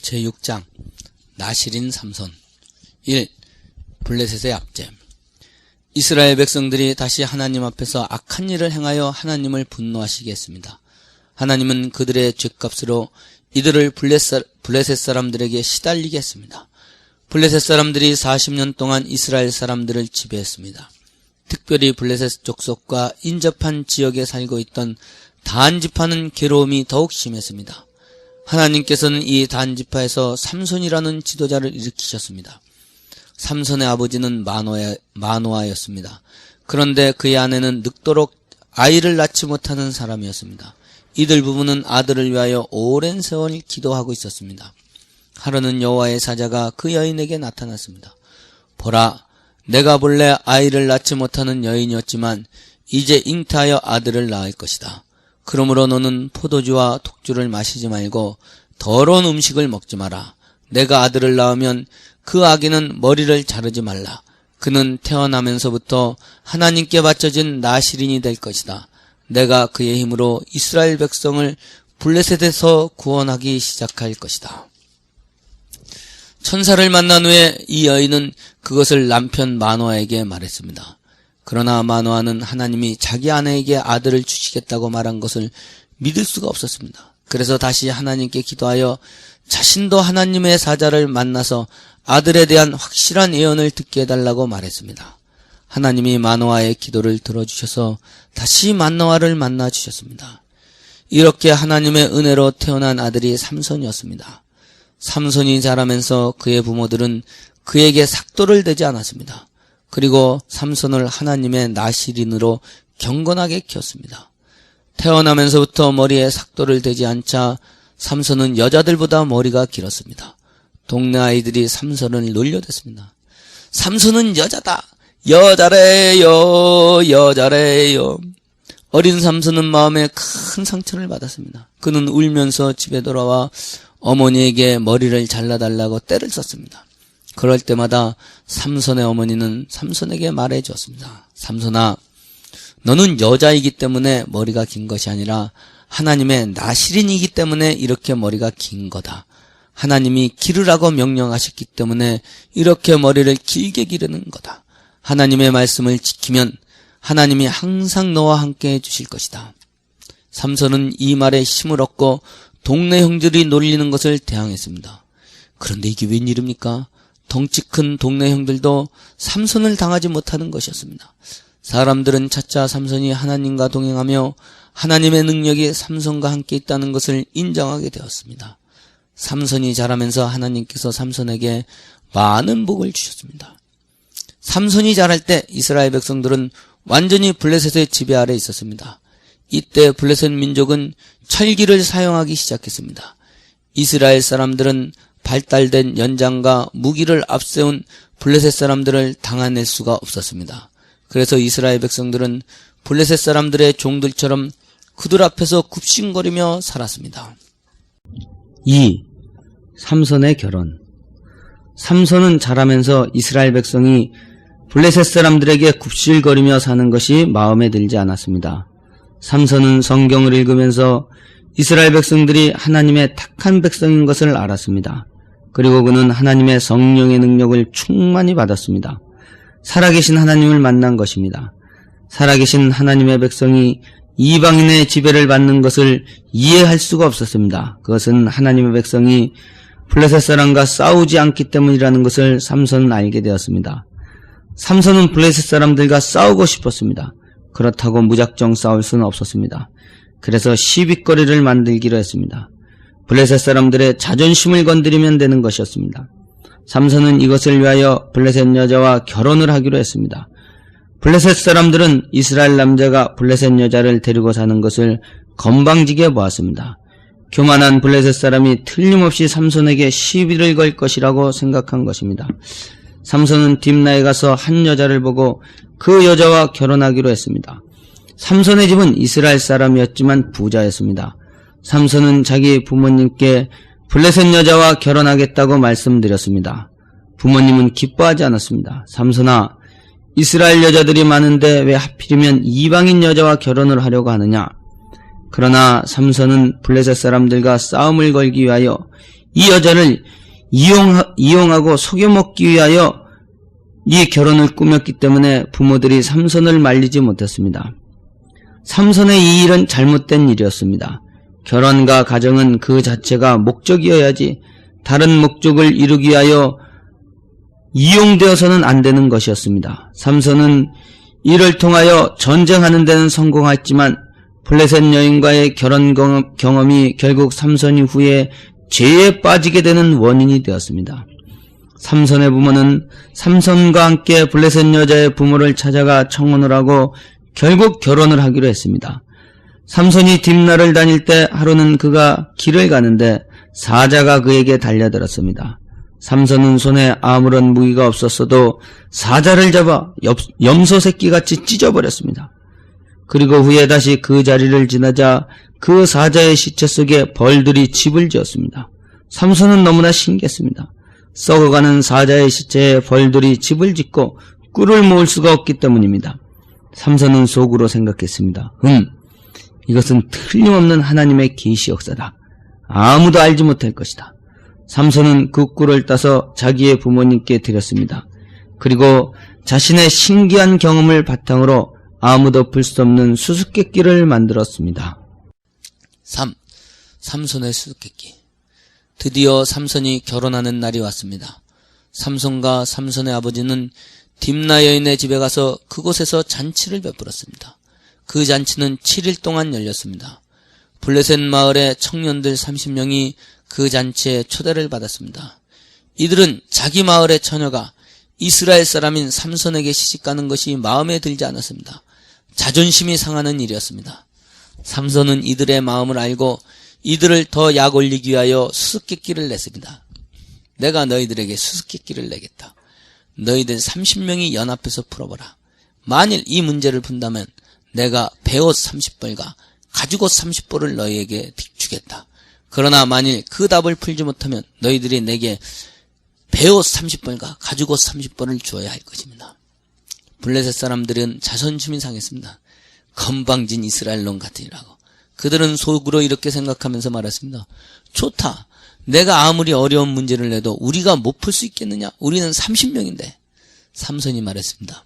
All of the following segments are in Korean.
제6장 나실인 삼손 1. 블레셋의 압제. 이스라엘 백성들이 다시 하나님 앞에서 악한 일을 행하여 하나님을 분노하시게 했습니다. 하나님은 그들의 죄값으로 이들을 블레셋 사람들에게 시달리게 했습니다. 블레셋 사람들이 40년 동안 이스라엘 사람들을 지배했습니다. 특별히 블레셋 족속과 인접한 지역에 살고 있던 단 지파는 괴로움이 더욱 심했습니다. 하나님께서는 이 단 지파에서 삼손이라는 지도자를 일으키셨습니다. 삼손의 아버지는 마노아였습니다. 그런데 그의 아내는 늙도록 아이를 낳지 못하는 사람이었습니다. 이들 부부는 아들을 위하여 오랜 세월 기도하고 있었습니다. 하루는 여호와의 사자가 그 여인에게 나타났습니다. 보라, 내가 본래 아이를 낳지 못하는 여인이었지만 이제 잉태하여 아들을 낳을 것이다. 그러므로 너는 포도주와 독주를 마시지 말고 더러운 음식을 먹지 마라. 내가 아들을 낳으면 그 아기는 머리를 자르지 말라. 그는 태어나면서부터 하나님께 바쳐진 나실인이 될 것이다. 내가 그의 힘으로 이스라엘 백성을 블레셋에서 구원하기 시작할 것이다. 천사를 만난 후에 이 여인은 그것을 남편 마노아에게 말했습니다. 그러나 마노아는 하나님이 자기 아내에게 아들을 주시겠다고 말한 것을 믿을 수가 없었습니다. 그래서 다시 하나님께 기도하여 자신도 하나님의 사자를 만나서 아들에 대한 확실한 예언을 듣게 해달라고 말했습니다. 하나님이 마노아의 기도를 들어주셔서 다시 마노아를 만나주셨습니다. 이렇게 하나님의 은혜로 태어난 아들이 삼손이었습니다. 삼손이 자라면서 그의 부모들은 그에게 삭도를 대지 않았습니다. 그리고 삼손을 하나님의 나실인으로 경건하게 키웠습니다. 태어나면서부터 머리에 삭도를 대지 않자 삼손은 여자들보다 머리가 길었습니다. 동네 아이들이 삼손을 놀려댔습니다. 삼손은 여자다. 여자래요. 여자래요. 어린 삼손은 마음에 큰 상처를 받았습니다. 그는 울면서 집에 돌아와 어머니에게 머리를 잘라달라고 떼를 썼습니다. 그럴 때마다 삼손의 어머니는 삼손에게 말해 주었습니다. 삼손아, 너는 여자이기 때문에 머리가 긴 것이 아니라 하나님의 나실인이기 때문에 이렇게 머리가 긴 거다. 하나님이 기르라고 명령하셨기 때문에 이렇게 머리를 길게 기르는 거다. 하나님의 말씀을 지키면 하나님이 항상 너와 함께 해주실 것이다. 삼손은 이 말에 힘을 얻고 동네 형들이 놀리는 것을 대항했습니다. 그런데 이게 웬일입니까? 덩치 큰 동네 형들도 삼손을 당하지 못하는 것이었습니다. 사람들은 차차 삼손이 하나님과 동행하며 하나님의 능력이 삼손과 함께 있다는 것을 인정하게 되었습니다. 삼손이 자라면서 하나님께서 삼손에게 많은 복을 주셨습니다. 삼손이 자랄 때 이스라엘 백성들은 완전히 블레셋의 지배 아래 있었습니다. 이때 블레셋 민족은 철기를 사용하기 시작했습니다. 이스라엘 사람들은 발달된 연장과 무기를 앞세운 블레셋 사람들을 당해낼 수가 없었습니다. 그래서 이스라엘 백성들은 블레셋 사람들의 종들처럼 그들 앞에서 굽신거리며 살았습니다. 2. 삼손의 결혼. 삼손은 자라면서 이스라엘 백성이 블레셋 사람들에게 굽실거리며 사는 것이 마음에 들지 않았습니다. 삼손은 성경을 읽으면서 이스라엘 백성들이 하나님의 택한 백성인 것을 알았습니다. 그리고 그는 하나님의 성령의 능력을 충만히 받았습니다. 살아계신 하나님을 만난 것입니다. 살아계신 하나님의 백성이 이방인의 지배를 받는 것을 이해할 수가 없었습니다. 그것은 하나님의 백성이 블레셋 사람과 싸우지 않기 때문이라는 것을 삼손은 알게 되었습니다. 삼손은 블레셋 사람들과 싸우고 싶었습니다. 그렇다고 무작정 싸울 수는 없었습니다. 그래서 시비거리를 만들기로 했습니다. 블레셋 사람들의 자존심을 건드리면 되는 것이었습니다. 삼손은 이것을 위하여 블레셋 여자와 결혼을 하기로 했습니다. 블레셋 사람들은 이스라엘 남자가 블레셋 여자를 데리고 사는 것을 건방지게 보았습니다. 교만한 블레셋 사람이 틀림없이 삼손에게 시비를 걸 것이라고 생각한 것입니다. 삼손은 딥나에 가서 한 여자를 보고 그 여자와 결혼하기로 했습니다. 삼손의 집은 이스라엘 사람이었지만 부자였습니다. 삼손은 자기 부모님께 블레셋 여자와 결혼하겠다고 말씀드렸습니다. 부모님은 기뻐하지 않았습니다. 삼손아, 이스라엘 여자들이 많은데 왜 하필이면 이방인 여자와 결혼을 하려고 하느냐? 그러나 삼손은 블레셋 사람들과 싸움을 걸기 위하여 이 여자를 이용하고 속여먹기 위하여 이 결혼을 꾸몄기 때문에 부모들이 삼손을 말리지 못했습니다. 삼손의 이 일은 잘못된 일이었습니다. 결혼과 가정은 그 자체가 목적이어야지 다른 목적을 이루기 위하여 이용되어서는 안 되는 것이었습니다. 삼손은 이를 통하여 전쟁하는 데는 성공했지만 블레셋 여인과의 결혼 경험이 결국 삼손이 후에 죄에 빠지게 되는 원인이 되었습니다. 삼손의 부모는 삼손과 함께 블레셋 여자의 부모를 찾아가 청혼을 하고 결국 결혼을 하기로 했습니다. 삼손이 딥나를 다닐 때 하루는 그가 길을 가는데 사자가 그에게 달려들었습니다. 삼손은 손에 아무런 무기가 없었어도 사자를 잡아 염소 새끼같이 찢어버렸습니다. 그리고 후에 다시 그 자리를 지나자 그 사자의 시체 속에 벌들이 집을 지었습니다. 삼손은 너무나 신기했습니다. 썩어가는 사자의 시체에 벌들이 집을 짓고 꿀을 모을 수가 없기 때문입니다. 삼손은 속으로 생각했습니다. 이것은 틀림없는 하나님의 계시 역사다. 아무도 알지 못할 것이다. 삼손은 그 꿀을 따서 자기의 부모님께 드렸습니다. 그리고 자신의 신기한 경험을 바탕으로 아무도 풀 수 없는 수수께끼를 만들었습니다. 3. 삼손의 수수께끼. 드디어 삼손이 결혼하는 날이 왔습니다. 삼손과 삼손의 아버지는 딥나 여인의 집에 가서 그곳에서 잔치를 베풀었습니다. 그 잔치는 7일 동안 열렸습니다. 블레셋 마을의 청년들 30명이 그 잔치에 초대를 받았습니다. 이들은 자기 마을의 처녀가 이스라엘 사람인 삼손에게 시집가는 것이 마음에 들지 않았습니다. 자존심이 상하는 일이었습니다. 삼손은 이들의 마음을 알고 이들을 더 약 올리기 위하여 수수께끼를 냈습니다. 내가 너희들에게 수수께끼를 내겠다. 너희들 30명이 연합해서 풀어보라. 만일 이 문제를 푼다면 내가 베옷 30벌과 가죽옷 30벌을 너희에게 주겠다. 그러나 만일 그 답을 풀지 못하면 너희들이 내게 베옷 30벌과 가죽옷 30벌을 주어야 할 것입니다. 블레셋 사람들은 자존심이 상했습니다. 건방진 이스라엘놈 같으니라고. 그들은 속으로 이렇게 생각하면서 말했습니다. 좋다. 내가 아무리 어려운 문제를 내도 우리가 못 풀 수 있겠느냐? 우리는 30명인데. 삼손이 말했습니다.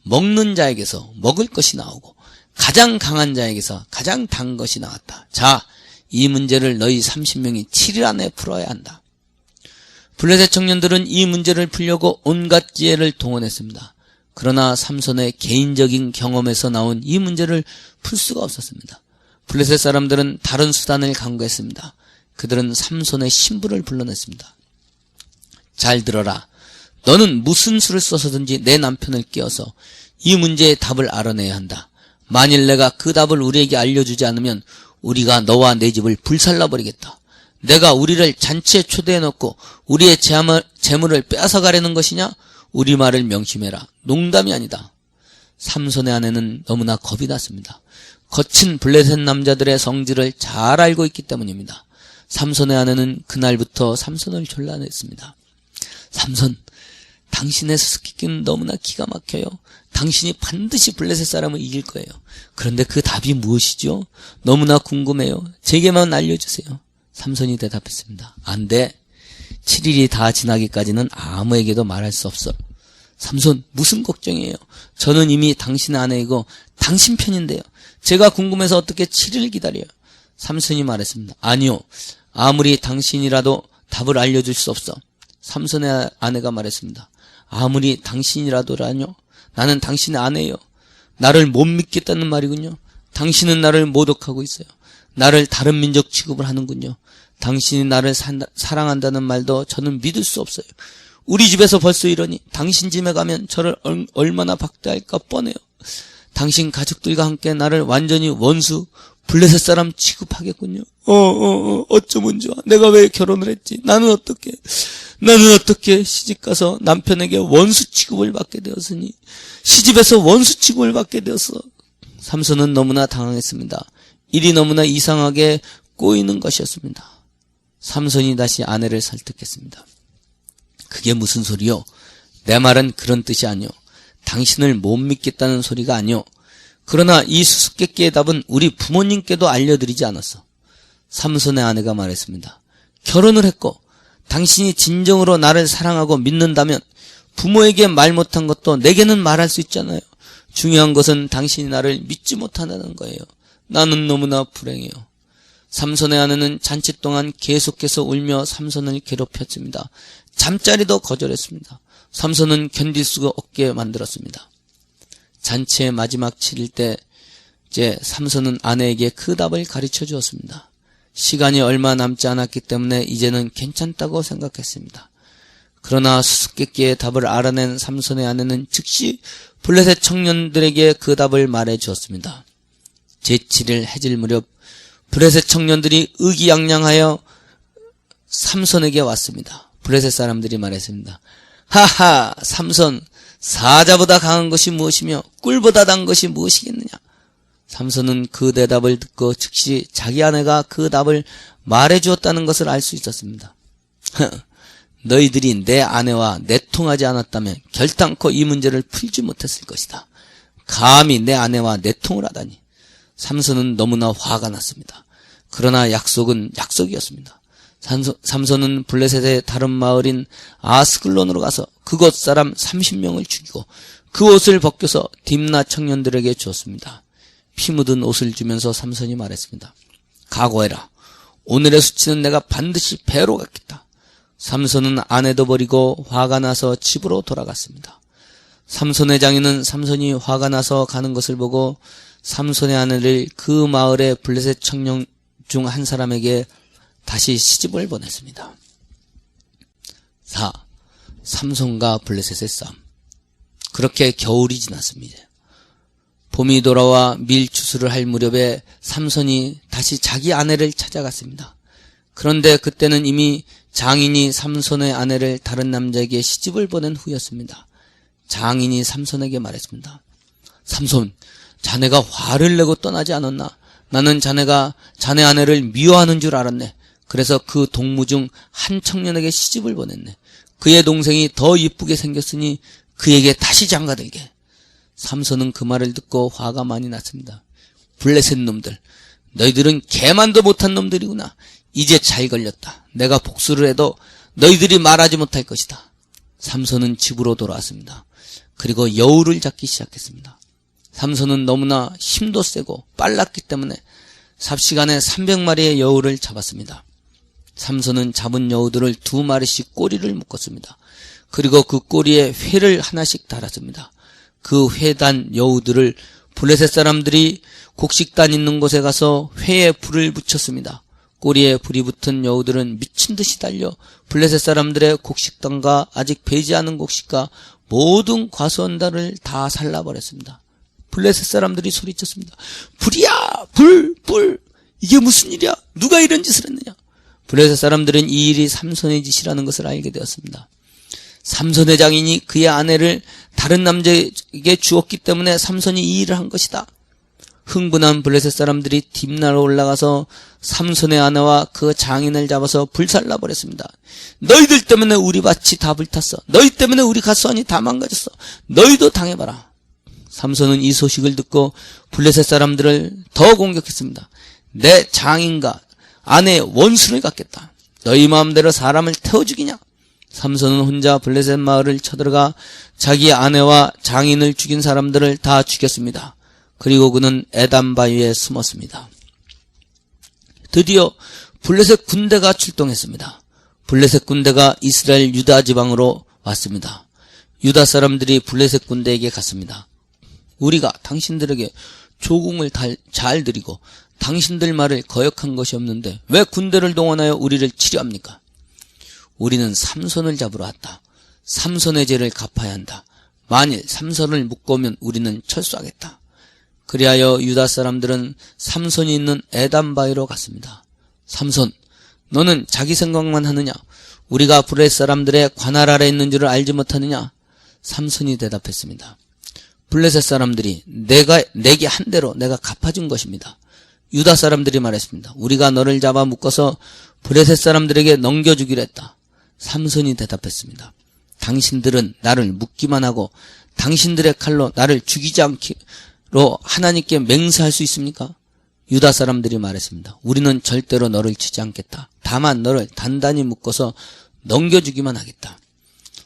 먹는 자에게서 먹을 것이 나오고 가장 강한 자에게서 가장 단 것이 나왔다. 자, 이 문제를 너희 30명이 7일 안에 풀어야 한다. 블레셋 청년들은 이 문제를 풀려고 온갖 기회를 동원했습니다. 그러나 삼손의 개인적인 경험에서 나온 이 문제를 풀 수가 없었습니다. 블레셋 사람들은 다른 수단을 강구했습니다. 그들은 삼손의 신부를 불러냈습니다. 잘 들어라. 너는 무슨 수를 써서든지 내 남편을 깨워서 이 문제의 답을 알아내야 한다. 만일 내가 그 답을 우리에게 알려주지 않으면 우리가 너와 내 집을 불살라버리겠다. 내가 우리를 잔치에 초대해놓고 우리의 재물을 빼앗아가려는 것이냐? 우리 말을 명심해라. 농담이 아니다. 삼손의 아내는 너무나 겁이 났습니다. 거친 블레셋 남자들의 성질을 잘 알고 있기 때문입니다. 삼손의 아내는 그날부터 삼손을 졸라냈습니다. 삼손, 당신의 수수께끼는 너무나 기가 막혀요. 당신이 반드시 블레셋 사람을 이길 거예요. 그런데 그 답이 무엇이죠? 너무나 궁금해요. 제게만 알려주세요. 삼손이 대답했습니다. 안 돼. 7일이 다 지나기까지는 아무에게도 말할 수 없어. 삼손, 무슨 걱정이에요? 저는 이미 당신의 아내이고 당신 편인데요. 제가 궁금해서 어떻게 7일을 기다려요? 삼손이 말했습니다. 아니요. 아무리 당신이라도 답을 알려줄 수 없어. 삼손의 아내가 말했습니다. 아무리 당신이라도라뇨? 나는 당신의 아내예요. 나를 못 믿겠다는 말이군요. 당신은 나를 모독하고 있어요. 나를 다른 민족 취급을 하는군요. 당신이 나를 사랑한다는 말도 저는 믿을 수 없어요. 우리 집에서 벌써 이러니 당신 집에 가면 저를 얼마나 박대할까 뻔해요. 당신 가족들과 함께 나를 완전히 원수, 블레셋 사람 취급하겠군요. 어쩌면 좋아. 내가 왜 결혼을 했지? 나는 어떻게 시집가서 남편에게 원수 취급을 받게 되었으니, 시집에서 원수 취급을 받게 되었어. 삼손은 너무나 당황했습니다. 일이 너무나 이상하게 꼬이는 것이었습니다. 삼손이 다시 아내를 설득했습니다. 그게 무슨 소리요? 내 말은 그런 뜻이 아니요. 당신을 못 믿겠다는 소리가 아니요. 그러나 이 수수께끼의 답은 우리 부모님께도 알려드리지 않았어. 삼손의 아내가 말했습니다. 결혼을 했고 당신이 진정으로 나를 사랑하고 믿는다면 부모에게 말 못한 것도 내게는 말할 수 있잖아요. 중요한 것은 당신이 나를 믿지 못한다는 거예요. 나는 너무나 불행해요. 삼손의 아내는 잔치 동안 계속해서 울며 삼손을 괴롭혔습니다. 잠자리도 거절했습니다. 삼손은 견딜 수가 없게 만들었습니다. 잔치의 마지막 7일 때 이제 삼손은 아내에게 그 답을 가르쳐 주었습니다. 시간이 얼마 남지 않았기 때문에 이제는 괜찮다고 생각했습니다. 그러나 수수께끼의 답을 알아낸 삼손의 아내는 즉시 블레셋 청년들에게 그 답을 말해 주었습니다. 제7일 해질 무렵 블레셋 청년들이 의기양양하여 삼손에게 왔습니다. 블레셋 사람들이 말했습니다. 하하, 삼손, 사자보다 강한 것이 무엇이며 꿀보다 단 것이 무엇이겠느냐. 삼손은 그 대답을 듣고 즉시 자기 아내가 그 답을 말해 주었다는 것을 알 수 있었습니다. 너희들이 내 아내와 내통하지 않았다면 결단코 이 문제를 풀지 못했을 것이다. 감히 내 아내와 내통을 하다니. 삼손은 너무나 화가 났습니다. 그러나 약속은 약속이었습니다. 삼손은 블레셋의 다른 마을인 아스글론으로 가서 그곳 사람 30명을 죽이고 그 옷을 벗겨서 딥나 청년들에게 주었습니다. 피 묻은 옷을 주면서 삼손이 말했습니다. 각오해라. 오늘의 수치는 내가 반드시 배로 갚겠다. 삼손은 아내도 버리고 화가 나서 집으로 돌아갔습니다. 삼손의 장인은 삼손이 화가 나서 가는 것을 보고 삼손의 아내를 그 마을의 블레셋 청년 중 한 사람에게 다시 시집을 보냈습니다. 4. 삼손과 블레셋의 싸움. 그렇게 겨울이 지났습니다. 봄이 돌아와 밀추수를 할 무렵에 삼손이 다시 자기 아내를 찾아갔습니다. 그런데 그때는 이미 장인이 삼손의 아내를 다른 남자에게 시집을 보낸 후였습니다. 장인이 삼손에게 말했습니다. 삼손, 자네가 화를 내고 떠나지 않았나? 나는 자네가 자네 아내를 미워하는 줄 알았네. 그래서 그 동무 중 한 청년에게 시집을 보냈네. 그의 동생이 더 이쁘게 생겼으니 그에게 다시 장가들게. 삼손은 그 말을 듣고 화가 많이 났습니다. 블레셋 놈들, 너희들은 개만도 못한 놈들이구나. 이제 잘 걸렸다. 내가 복수를 해도 너희들이 말하지 못할 것이다. 삼손은 집으로 돌아왔습니다. 그리고 여우를 잡기 시작했습니다. 삼손은 너무나 힘도 세고 빨랐기 때문에 삽시간에 300마리의 여우를 잡았습니다. 삼손은 잡은 여우들을 2마리씩 꼬리를 묶었습니다. 그리고 그 꼬리에 회를 하나씩 달았습니다. 그 회단 여우들을 블레셋 사람들이 곡식단 있는 곳에 가서 회에 불을 붙였습니다. 꼬리에 불이 붙은 여우들은 미친 듯이 달려 블레셋 사람들의 곡식단과 아직 배지 않은 곡식과 모든 과수원단을 다 살라버렸습니다. 블레셋 사람들이 소리쳤습니다. 불이야! 불! 불! 이게 무슨 일이야? 누가 이런 짓을 했느냐? 블레셋 사람들은 이 일이 삼손의 짓이라는 것을 알게 되었습니다. 삼손의 장인이 그의 아내를 다른 남자에게 주었기 때문에 삼손이 이 일을 한 것이다. 흥분한 블레셋 사람들이 딥나로 올라가서 삼손의 아내와 그 장인을 잡아서 불살라버렸습니다. 너희들 때문에 우리 밭이 다 불탔어. 너희 때문에 우리 가수원이 다 망가졌어. 너희도 당해봐라. 삼손은 이 소식을 듣고 블레셋 사람들을 더 공격했습니다. 내 장인과 아내의 원수를 갖겠다. 너희 마음대로 사람을 태워 죽이냐? 삼손은 혼자 블레셋 마을을 쳐들어가 자기 아내와 장인을 죽인 사람들을 다 죽였습니다. 그리고 그는 에담 바위에 숨었습니다. 드디어 블레셋 군대가 출동했습니다. 블레셋 군대가 이스라엘 유다 지방으로 왔습니다. 유다 사람들이 블레셋 군대에게 갔습니다. 우리가 당신들에게 조공을 잘 드리고 당신들 말을 거역한 것이 없는데 왜 군대를 동원하여 우리를 치료합니까? 우리는 삼손을 잡으러 왔다. 삼손의 죄를 갚아야 한다. 만일 삼손을 묶어오면 우리는 철수하겠다. 그리하여 유다 사람들은 삼손이 있는 에담바위로 갔습니다. 삼손, 너는 자기 생각만 하느냐? 우리가 블레셋 사람들의 관할 아래 있는 줄을 알지 못하느냐? 삼손이 대답했습니다. 블레셋 사람들이 내게 한 대로 내가 갚아준 것입니다. 유다 사람들이 말했습니다. 우리가 너를 잡아 묶어서 블레셋 사람들에게 넘겨주기로 했다. 삼손이 대답했습니다. 당신들은 나를 묶기만 하고 당신들의 칼로 나를 죽이지 않기로 하나님께 맹세할 수 있습니까? 유다 사람들이 말했습니다. 우리는 절대로 너를 치지 않겠다. 다만 너를 단단히 묶어서 넘겨주기만 하겠다.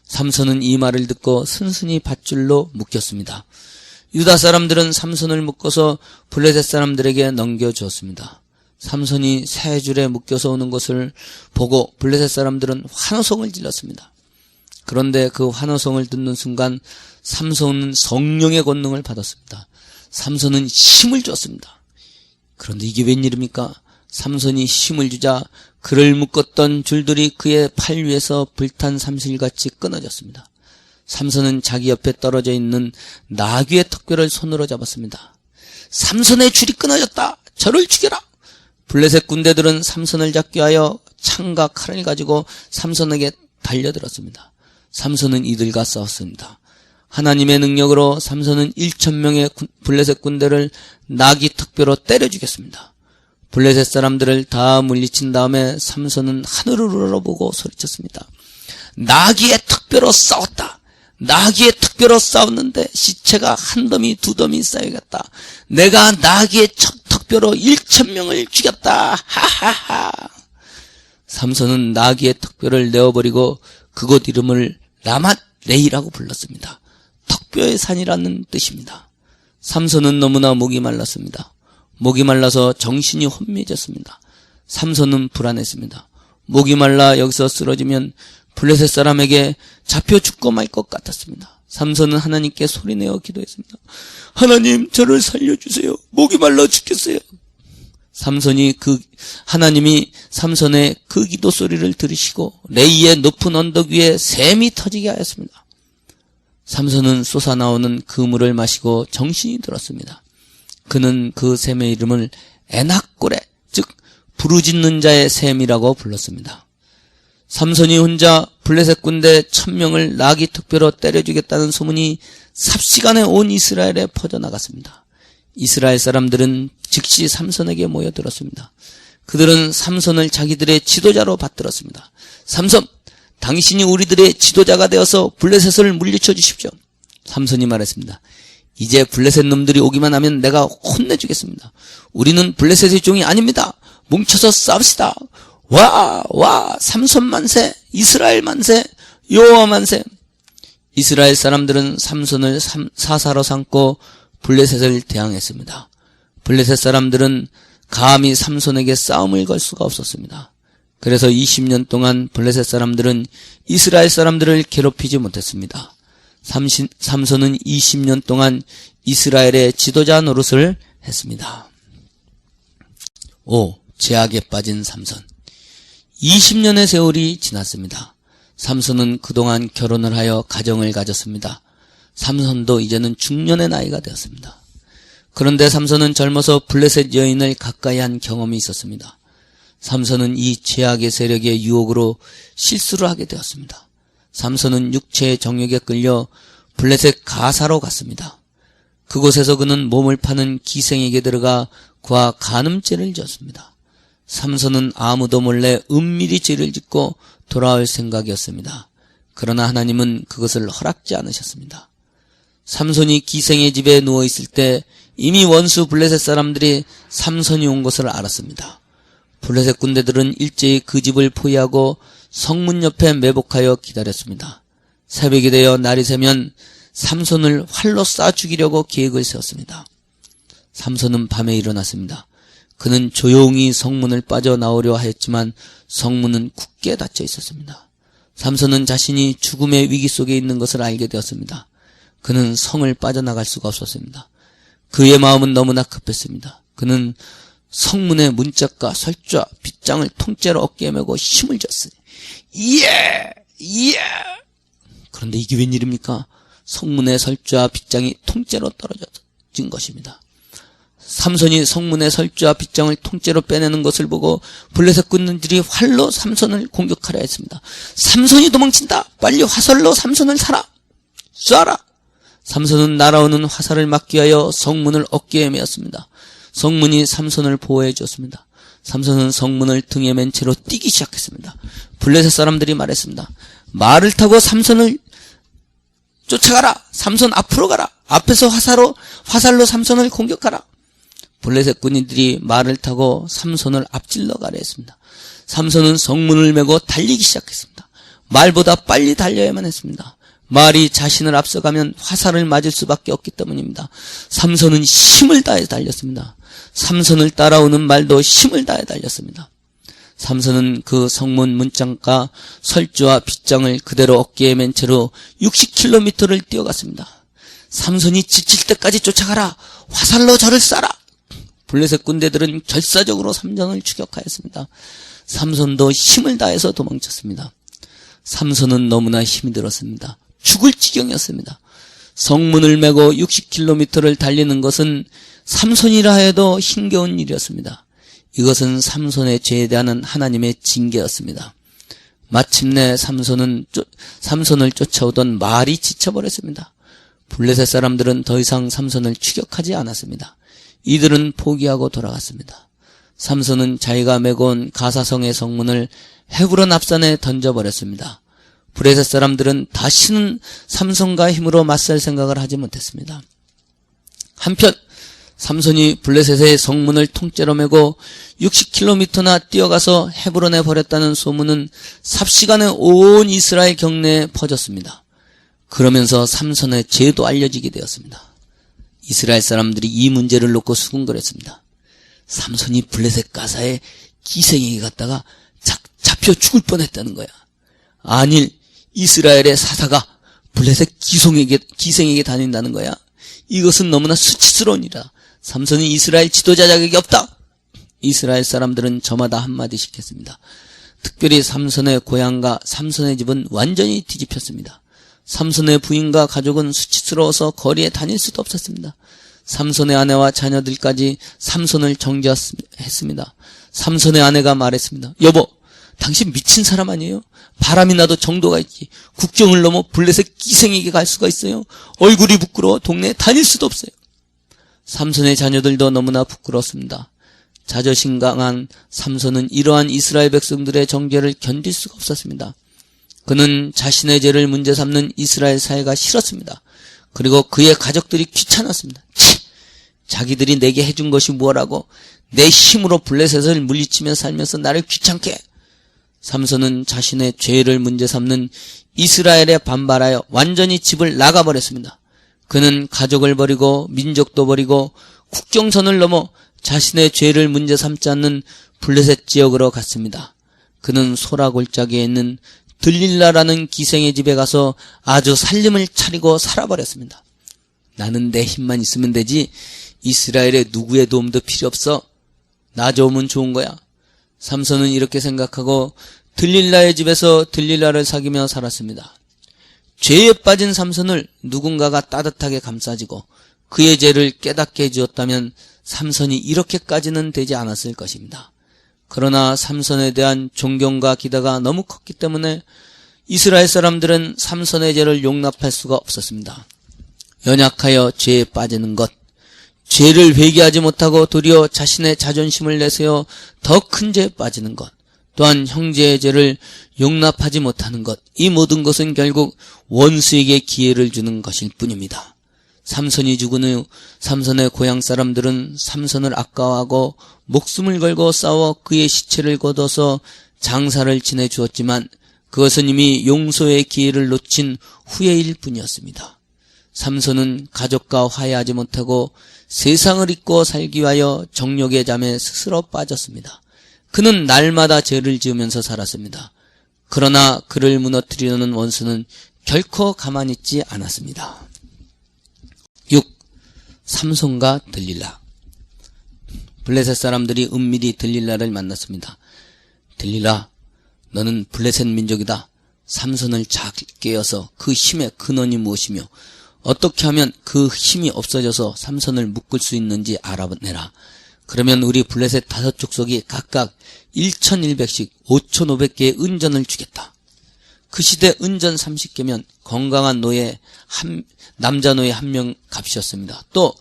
삼손은 이 말을 듣고 순순히 밧줄로 묶였습니다. 유다 사람들은 삼손을 묶어서 블레셋 사람들에게 넘겨주었습니다. 삼손이 세 줄에 묶여서 오는 것을 보고 블레셋 사람들은 환호성을 질렀습니다. 그런데 그 환호성을 듣는 순간 삼손은 성령의 권능을 받았습니다. 삼손은 힘을 줬습니다. 그런데 이게 웬일입니까? 삼손이 힘을 주자 그를 묶었던 줄들이 그의 팔 위에서 불탄 삼실같이 끊어졌습니다. 삼손은 자기 옆에 떨어져 있는 나귀의 턱뼈를 손으로 잡았습니다. 삼손의 줄이 끊어졌다. 저를 죽여라. 블레셋 군대들은 삼손을 잡기 위하여 창과 칼을 가지고 삼손에게 달려들었습니다. 삼손은 이들과 싸웠습니다. 하나님의 능력으로 삼손은 1,000명의 블레셋 군대를 나귀 턱뼈로 때려 죽였습니다. 블레셋 사람들을 다 물리친 다음에 삼손은 하늘을 우러러보고 소리쳤습니다. 나귀의 턱뼈로 싸웠다. 나귀의 턱뼈로 싸웠는데 시체가 한 더미 두 더미 쌓여갔다. 내가 나귀의 턱뼈로 1,000명을 죽였다. 하하하. 삼손은 나귀의 턱뼈를 내어버리고 그곳 이름을 라맛레이라고 불렀습니다. 턱뼈의 산이라는 뜻입니다. 삼손은 너무나 목이 말랐습니다. 목이 말라서 정신이 혼미해졌습니다. 삼손은 불안했습니다. 목이 말라 여기서 쓰러지면 블레셋 사람에게 잡혀 죽고 말 것 같았습니다. 삼손은 하나님께 소리내어 기도했습니다. 하나님, 저를 살려주세요. 목이 말라 죽겠어요. 하나님이 삼손의 그 기도 소리를 들으시고 레이의 높은 언덕 위에 샘이 터지게 하였습니다. 삼손은 솟아나오는 그 물을 마시고 정신이 들었습니다. 그는 그 샘의 이름을 에낙고레, 즉 부르짖는 자의 샘이라고 불렀습니다. 삼손이 혼자 블레셋 군대 1,000명을 나귀 턱뼈로 때려 죽였다는 소문이 삽시간에 온 이스라엘에 퍼져나갔습니다. 이스라엘 사람들은 즉시 삼손에게 모여들었습니다. 그들은 삼손을 자기들의 지도자로 받들었습니다. 삼손, 당신이 우리들의 지도자가 되어서 블레셋을 물리쳐 주십시오. 삼손이 말했습니다. 이제 블레셋 놈들이 오기만 하면 내가 혼내주겠습니다. 우리는 블레셋의 종이 아닙니다. 뭉쳐서 싸웁시다. 와, 삼손 만세, 이스라엘 만세, 여호와 만세. 이스라엘 사람들은 삼손을 사사로 삼고 블레셋을 대항했습니다. 블레셋 사람들은 감히 삼손에게 싸움을 걸 수가 없었습니다. 그래서 20년 동안 블레셋 사람들은 이스라엘 사람들을 괴롭히지 못했습니다. 삼손은 20년 동안 이스라엘의 지도자 노릇을 했습니다. 5. 죄악에 빠진 삼손. 20년의 세월이 지났습니다. 삼손은 그동안 결혼을 하여 가정을 가졌습니다. 삼손도 이제는 중년의 나이가 되었습니다. 그런데 삼손은 젊어서 블레셋 여인을 가까이 한 경험이 있었습니다. 삼손은 이 죄악의 세력의 유혹으로 실수를 하게 되었습니다. 삼손은 육체의 정욕에 끌려 블레셋 가사로 갔습니다. 그곳에서 그는 몸을 파는 기생에게 들어가 그와 간음죄를 지었습니다. 삼손은 아무도 몰래 은밀히 죄를 짓고 돌아올 생각이었습니다. 그러나 하나님은 그것을 허락지 않으셨습니다. 삼손이 기생의 집에 누워있을 때 이미 원수 블레셋 사람들이 삼손이 온 것을 알았습니다. 블레셋 군대들은 일제히 그 집을 포위하고 성문 옆에 매복하여 기다렸습니다. 새벽이 되어 날이 새면 삼손을 활로 쏴 죽이려고 계획을 세웠습니다. 삼손은 밤에 일어났습니다. 그는 조용히 성문을 빠져나오려 하였지만 성문은 굳게 닫혀 있었습니다. 삼손은 자신이 죽음의 위기 속에 있는 것을 알게 되었습니다. 그는 성을 빠져나갈 수가 없었습니다. 그의 마음은 너무나 급했습니다. 그는 성문의 문짝과 설주와 빗장을 통째로 어깨에 메고 힘을 줬으니 예! 그런데 이게 웬일입니까? 성문의 설주와 빗장이 통째로 떨어진 것입니다. 삼손이 성문의 설주와 빗장을 통째로 빼내는 것을 보고 블레셋 군인들이 활로 삼손을 공격하려 했습니다. 삼손이 도망친다. 빨리 화살로 삼손을 쏴라. 삼손은 날아오는 화살을 막기 위하여 성문을 어깨에 메었습니다. 성문이 삼손을 보호해 줬습니다. 삼손은 성문을 등에 맨 채로 뛰기 시작했습니다. 블레셋 사람들이 말했습니다. 말을 타고 삼손을 쫓아가라. 삼손 앞으로 가라. 앞에서 화살로 삼손을 공격하라. 블레셋 군인들이 말을 타고 삼손을 앞질러 가려 했습니다. 삼손은 성문을 메고 달리기 시작했습니다. 말보다 빨리 달려야만 했습니다. 말이 자신을 앞서가면 화살을 맞을 수밖에 없기 때문입니다. 삼손은 힘을 다해 달렸습니다. 삼손을 따라오는 말도 힘을 다해 달렸습니다. 삼손은 그 성문 문짝과 설주와 빗장을 그대로 어깨에 맨 채로 60km를 뛰어갔습니다. 삼손이 지칠 때까지 쫓아가라. 화살로 저를 쏴라. 블레셋 군대들은 결사적으로 삼손을 추격하였습니다. 삼손도 힘을 다해서 도망쳤습니다. 삼손은 너무나 힘이 들었습니다. 죽을 지경이었습니다. 성문을 메고 60km를 달리는 것은 삼손이라 해도 힘겨운 일이었습니다. 이것은 삼손의 죄에 대한 하나님의 징계였습니다. 마침내 삼손을 쫓아오던 말이 지쳐버렸습니다. 블레셋 사람들은 더 이상 삼손을 추격하지 않았습니다. 이들은 포기하고 돌아갔습니다. 삼손은 자기가 메고 온 가사성의 성문을 헤브론 앞산에 던져버렸습니다. 블레셋 사람들은 다시는 삼손과 힘으로 맞설 생각을 하지 못했습니다. 한편 삼손이 블레셋의 성문을 통째로 메고 60km나 뛰어가서 헤브론에 버렸다는 소문은 삽시간에 온 이스라엘 경내에 퍼졌습니다. 그러면서 삼손의 죄도 알려지게 되었습니다. 이스라엘 사람들이 이 문제를 놓고 수군거렸습니다. 삼손이 블레셋 가사에 기생에게 갔다가 잡혀 죽을 뻔했다는 거야. 아닐, 이스라엘의 사사가 블레셋 기생에게 다닌다는 거야. 이것은 너무나 수치스러운 일이다. 삼손이 이스라엘 지도자 자격이 없다. 이스라엘 사람들은 저마다 한마디씩 했습니다. 특별히 삼손의 고향과 삼손의 집은 완전히 뒤집혔습니다. 삼손의 부인과 가족은 수치스러워서 거리에 다닐 수도 없었습니다. 삼손의 아내와 자녀들까지 삼손을 정죄했습니다. 삼손의 아내가 말했습니다. 여보, 당신 미친 사람 아니에요? 바람이 나도 정도가 있지. 국경을 넘어 블레셋 기생에게 갈 수가 있어요? 얼굴이 부끄러워 동네에 다닐 수도 없어요. 삼손의 자녀들도 너무나 부끄러웠습니다. 자존심 강한 삼손은 이러한 이스라엘 백성들의 정죄를 견딜 수가 없었습니다. 그는 자신의 죄를 문제 삼는 이스라엘 사회가 싫었습니다. 그리고 그의 가족들이 귀찮았습니다. 자기들이 내게 해준 것이 뭐라고? 내 힘으로 블레셋을 물리치며 살면서 나를 귀찮게 해. 삼손은 자신의 죄를 문제 삼는 이스라엘에 반발하여 완전히 집을 나가버렸습니다. 그는 가족을 버리고 민족도 버리고 국경선을 넘어 자신의 죄를 문제 삼지 않는 블레셋 지역으로 갔습니다. 그는 소라 골짜기에 있는 들릴라라는 기생의 집에 가서 아주 살림을 차리고 살아버렸습니다. 나는 내 힘만 있으면 되지 이스라엘의 누구의 도움도 필요 없어. 나 좋으면 좋은 거야. 삼손은 이렇게 생각하고 들릴라의 집에서 들릴라를 사귀며 살았습니다. 죄에 빠진 삼손을 누군가가 따뜻하게 감싸지고 그의 죄를 깨닫게 해주었다면 삼손이 이렇게까지는 되지 않았을 것입니다. 그러나 삼손에 대한 존경과 기대가 너무 컸기 때문에 이스라엘 사람들은 삼손의 죄를 용납할 수가 없었습니다. 연약하여 죄에 빠지는 것, 죄를 회개하지 못하고 도리어 자신의 자존심을 내세워 더 큰 죄에 빠지는 것, 또한 형제의 죄를 용납하지 못하는 것, 이 모든 것은 결국 원수에게 기회를 주는 것일 뿐입니다. 삼손이 죽은 후 삼손의 고향 사람들은 삼손을 아까워하고 목숨을 걸고 싸워 그의 시체를 걷어서 장사를 지내주었지만 그것은 이미 용서의 기회를 놓친 후회일 뿐이었습니다. 삼손은 가족과 화해하지 못하고 세상을 잊고 살기 위하여 정욕의 잠에 스스로 빠졌습니다. 그는 날마다 죄를 지으면서 살았습니다. 그러나 그를 무너뜨리려는 원수는 결코 가만히 있지 않았습니다. 6. 삼손과 들릴라. 블레셋 사람들이 은밀히 들릴라를 만났습니다. 들릴라, 너는 블레셋 민족이다. 삼손을 잘 깨어서 그 힘의 근원이 무엇이며 어떻게 하면 그 힘이 없어져서 삼손을 묶을 수 있는지 알아내라. 그러면 우리 블레셋 5족속이 각각 1,100씩 5,500개의 은전을 주겠다. 그 시대 은전 30개면 건강한 남자 노예 1명 값이었습니다. 또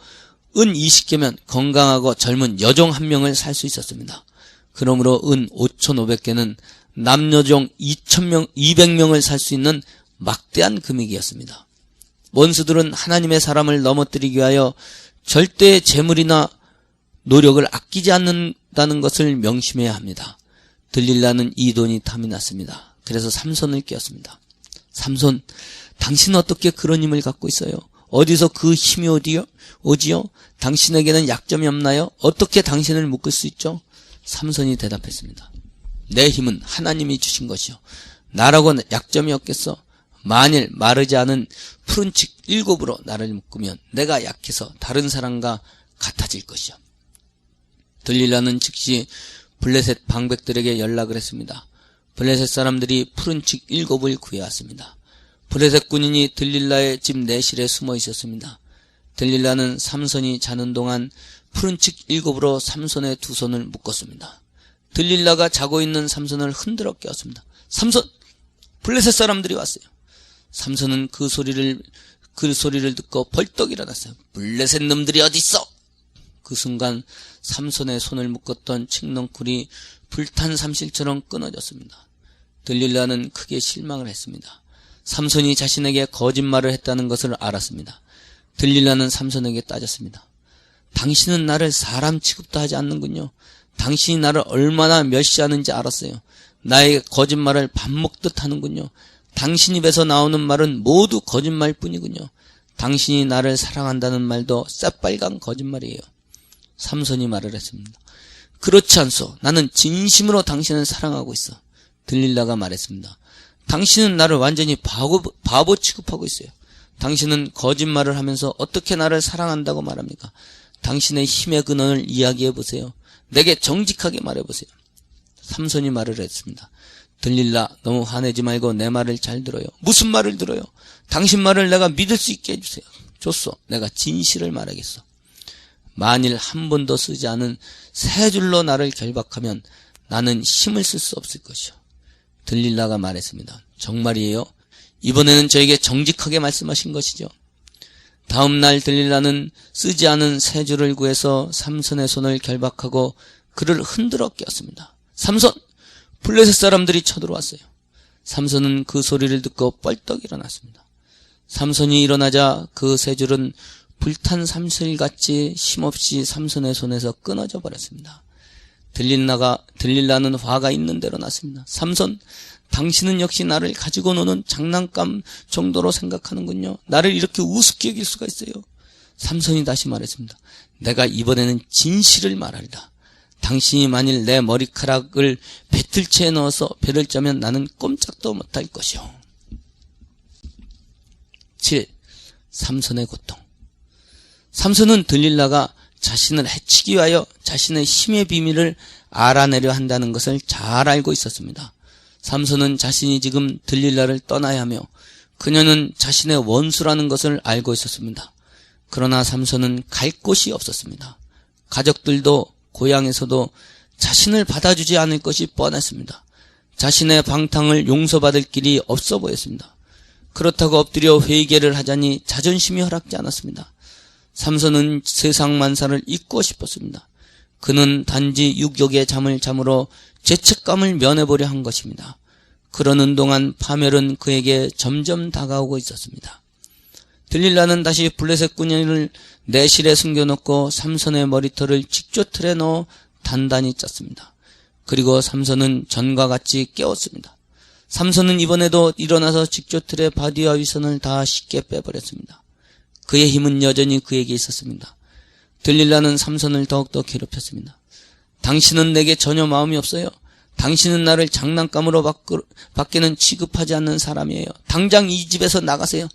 은 20개면 건강하고 젊은 여종 1명을 살 수 있었습니다. 그러므로 은 5,500개는 남여종 200명을 살 수 있는 막대한 금액이었습니다. 원수들은 하나님의 사람을 넘어뜨리기 위하여 절대 재물이나 노력을 아끼지 않는다는 것을 명심해야 합니다. 들릴라는 이 돈이 탐이 났습니다. 그래서 삼손을 깨웠습니다. 삼손, 당신은 어떻게 그런 힘을 갖고 있어요? 어디서 그 힘이 오지요? 당신에게는 약점이 없나요? 어떻게 당신을 묶을 수 있죠? 삼손이 대답했습니다. 내 힘은 하나님이 주신 것이요. 나라고는 약점이 없겠어. 만일 마르지 않은 푸른 칙 7으로 나를 묶으면 내가 약해서 다른 사람과 같아질 것이요. 들릴라는 즉시 블레셋 방백들에게 연락을 했습니다. 블레셋 사람들이 푸른 칙 7을 구해왔습니다. 블레셋 군인이 들릴라의 집 내실에 숨어 있었습니다. 들릴라는 삼손이 자는 동안 푸른 칙 7으로 삼손의 두 손을 묶었습니다. 들릴라가 자고 있는 삼손을 흔들어 깨웠습니다. 삼손! 블레셋 사람들이 왔어요. 삼손은 그 소리를 듣고 벌떡 일어났어요. 블레셋 놈들이 어디 있어? 그 순간 삼손의 손을 묶었던 칡넝쿨이 불탄 삼실처럼 끊어졌습니다. 들릴라는 크게 실망을 했습니다. 삼손이 자신에게 거짓말을 했다는 것을 알았습니다. 들릴라는 삼손에게 따졌습니다. 당신은 나를 사람 취급도 하지 않는군요. 당신이 나를 얼마나 멸시하는지 알았어요. 나의 거짓말을 밥 먹듯 하는군요. 당신 입에서 나오는 말은 모두 거짓말뿐이군요. 당신이 나를 사랑한다는 말도 새빨간 거짓말이에요. 삼손이 말을 했습니다. 그렇지 않소. 나는 진심으로 당신을 사랑하고 있어. 들릴라가 말했습니다. 당신은 나를 완전히 바보 취급하고 있어요. 당신은 거짓말을 하면서 어떻게 나를 사랑한다고 말합니까? 당신의 힘의 근원을 이야기해보세요. 내게 정직하게 말해보세요. 삼손이 말을 했습니다. 들릴라, 너무 화내지 말고 내 말을 잘 들어요. 무슨 말을 들어요? 당신 말을 내가 믿을 수 있게 해주세요. 좋소. 내가 진실을 말하겠어. 만일 한 번도 쓰지 않은 세 줄로 나를 결박하면 나는 힘을 쓸 수 없을 것이요. 들릴라가 말했습니다. 정말이에요? 이번에는 저에게 정직하게 말씀하신 것이죠. 다음 날 들릴라는 쓰지 않은 세 줄을 구해서 삼손의 손을 결박하고 그를 흔들어 깨웠습니다. 삼손! 블레셋 사람들이 쳐들어왔어요. 삼손은 그 소리를 듣고 뻘떡 일어났습니다. 삼손이 일어나자 그 세 줄은 불탄 삼실같이 힘없이 삼손의 손에서 끊어져 버렸습니다. 들릴라는 화가 있는 대로 났습니다. 삼손, 당신은 역시 나를 가지고 노는 장난감 정도로 생각하는군요. 나를 이렇게 우습게 여길 수가 있어요. 삼손이 다시 말했습니다. 내가 이번에는 진실을 말하리라. 당신이 만일 내 머리카락을 배틀채에 넣어서 배를 짜면 나는 꼼짝도 못할 것이요. 7. 삼손의 고통. 삼손은 들릴라가 자신을 해치기 위하여 자신의 힘의 비밀을 알아내려 한다는 것을 잘 알고 있었습니다. 삼손은 자신이 지금 들릴라를 떠나야 하며 그녀는 자신의 원수라는 것을 알고 있었습니다. 그러나 삼손은 갈 곳이 없었습니다. 가족들도 고향에서도 자신을 받아주지 않을 것이 뻔했습니다. 자신의 방탕을 용서받을 길이 없어 보였습니다. 그렇다고 엎드려 회개를 하자니 자존심이 허락지 않았습니다. 삼손은 세상 만사를 잊고 싶었습니다. 그는 단지 육욕의 잠을 잠으로 죄책감을 면해보려 한 것입니다. 그러는 동안 파멸은 그에게 점점 다가오고 있었습니다. 들릴라는 다시 블레셋 군인을 내실에 숨겨놓고 삼손의 머리털을 직조틀에 넣어 단단히 짰습니다. 그리고 삼손은 전과 같이 깨웠습니다. 삼손은 이번에도 일어나서 직조틀의 바디와 위선을 다 쉽게 빼버렸습니다. 그의 힘은 여전히 그에게 있었습니다. 들릴라는 삼손을 더욱더 괴롭혔습니다. 당신은 내게 전혀 마음이 없어요. 당신은 나를 장난감으로 밖에는 취급하지 않는 사람이에요. 당장 이 집에서 나가세요.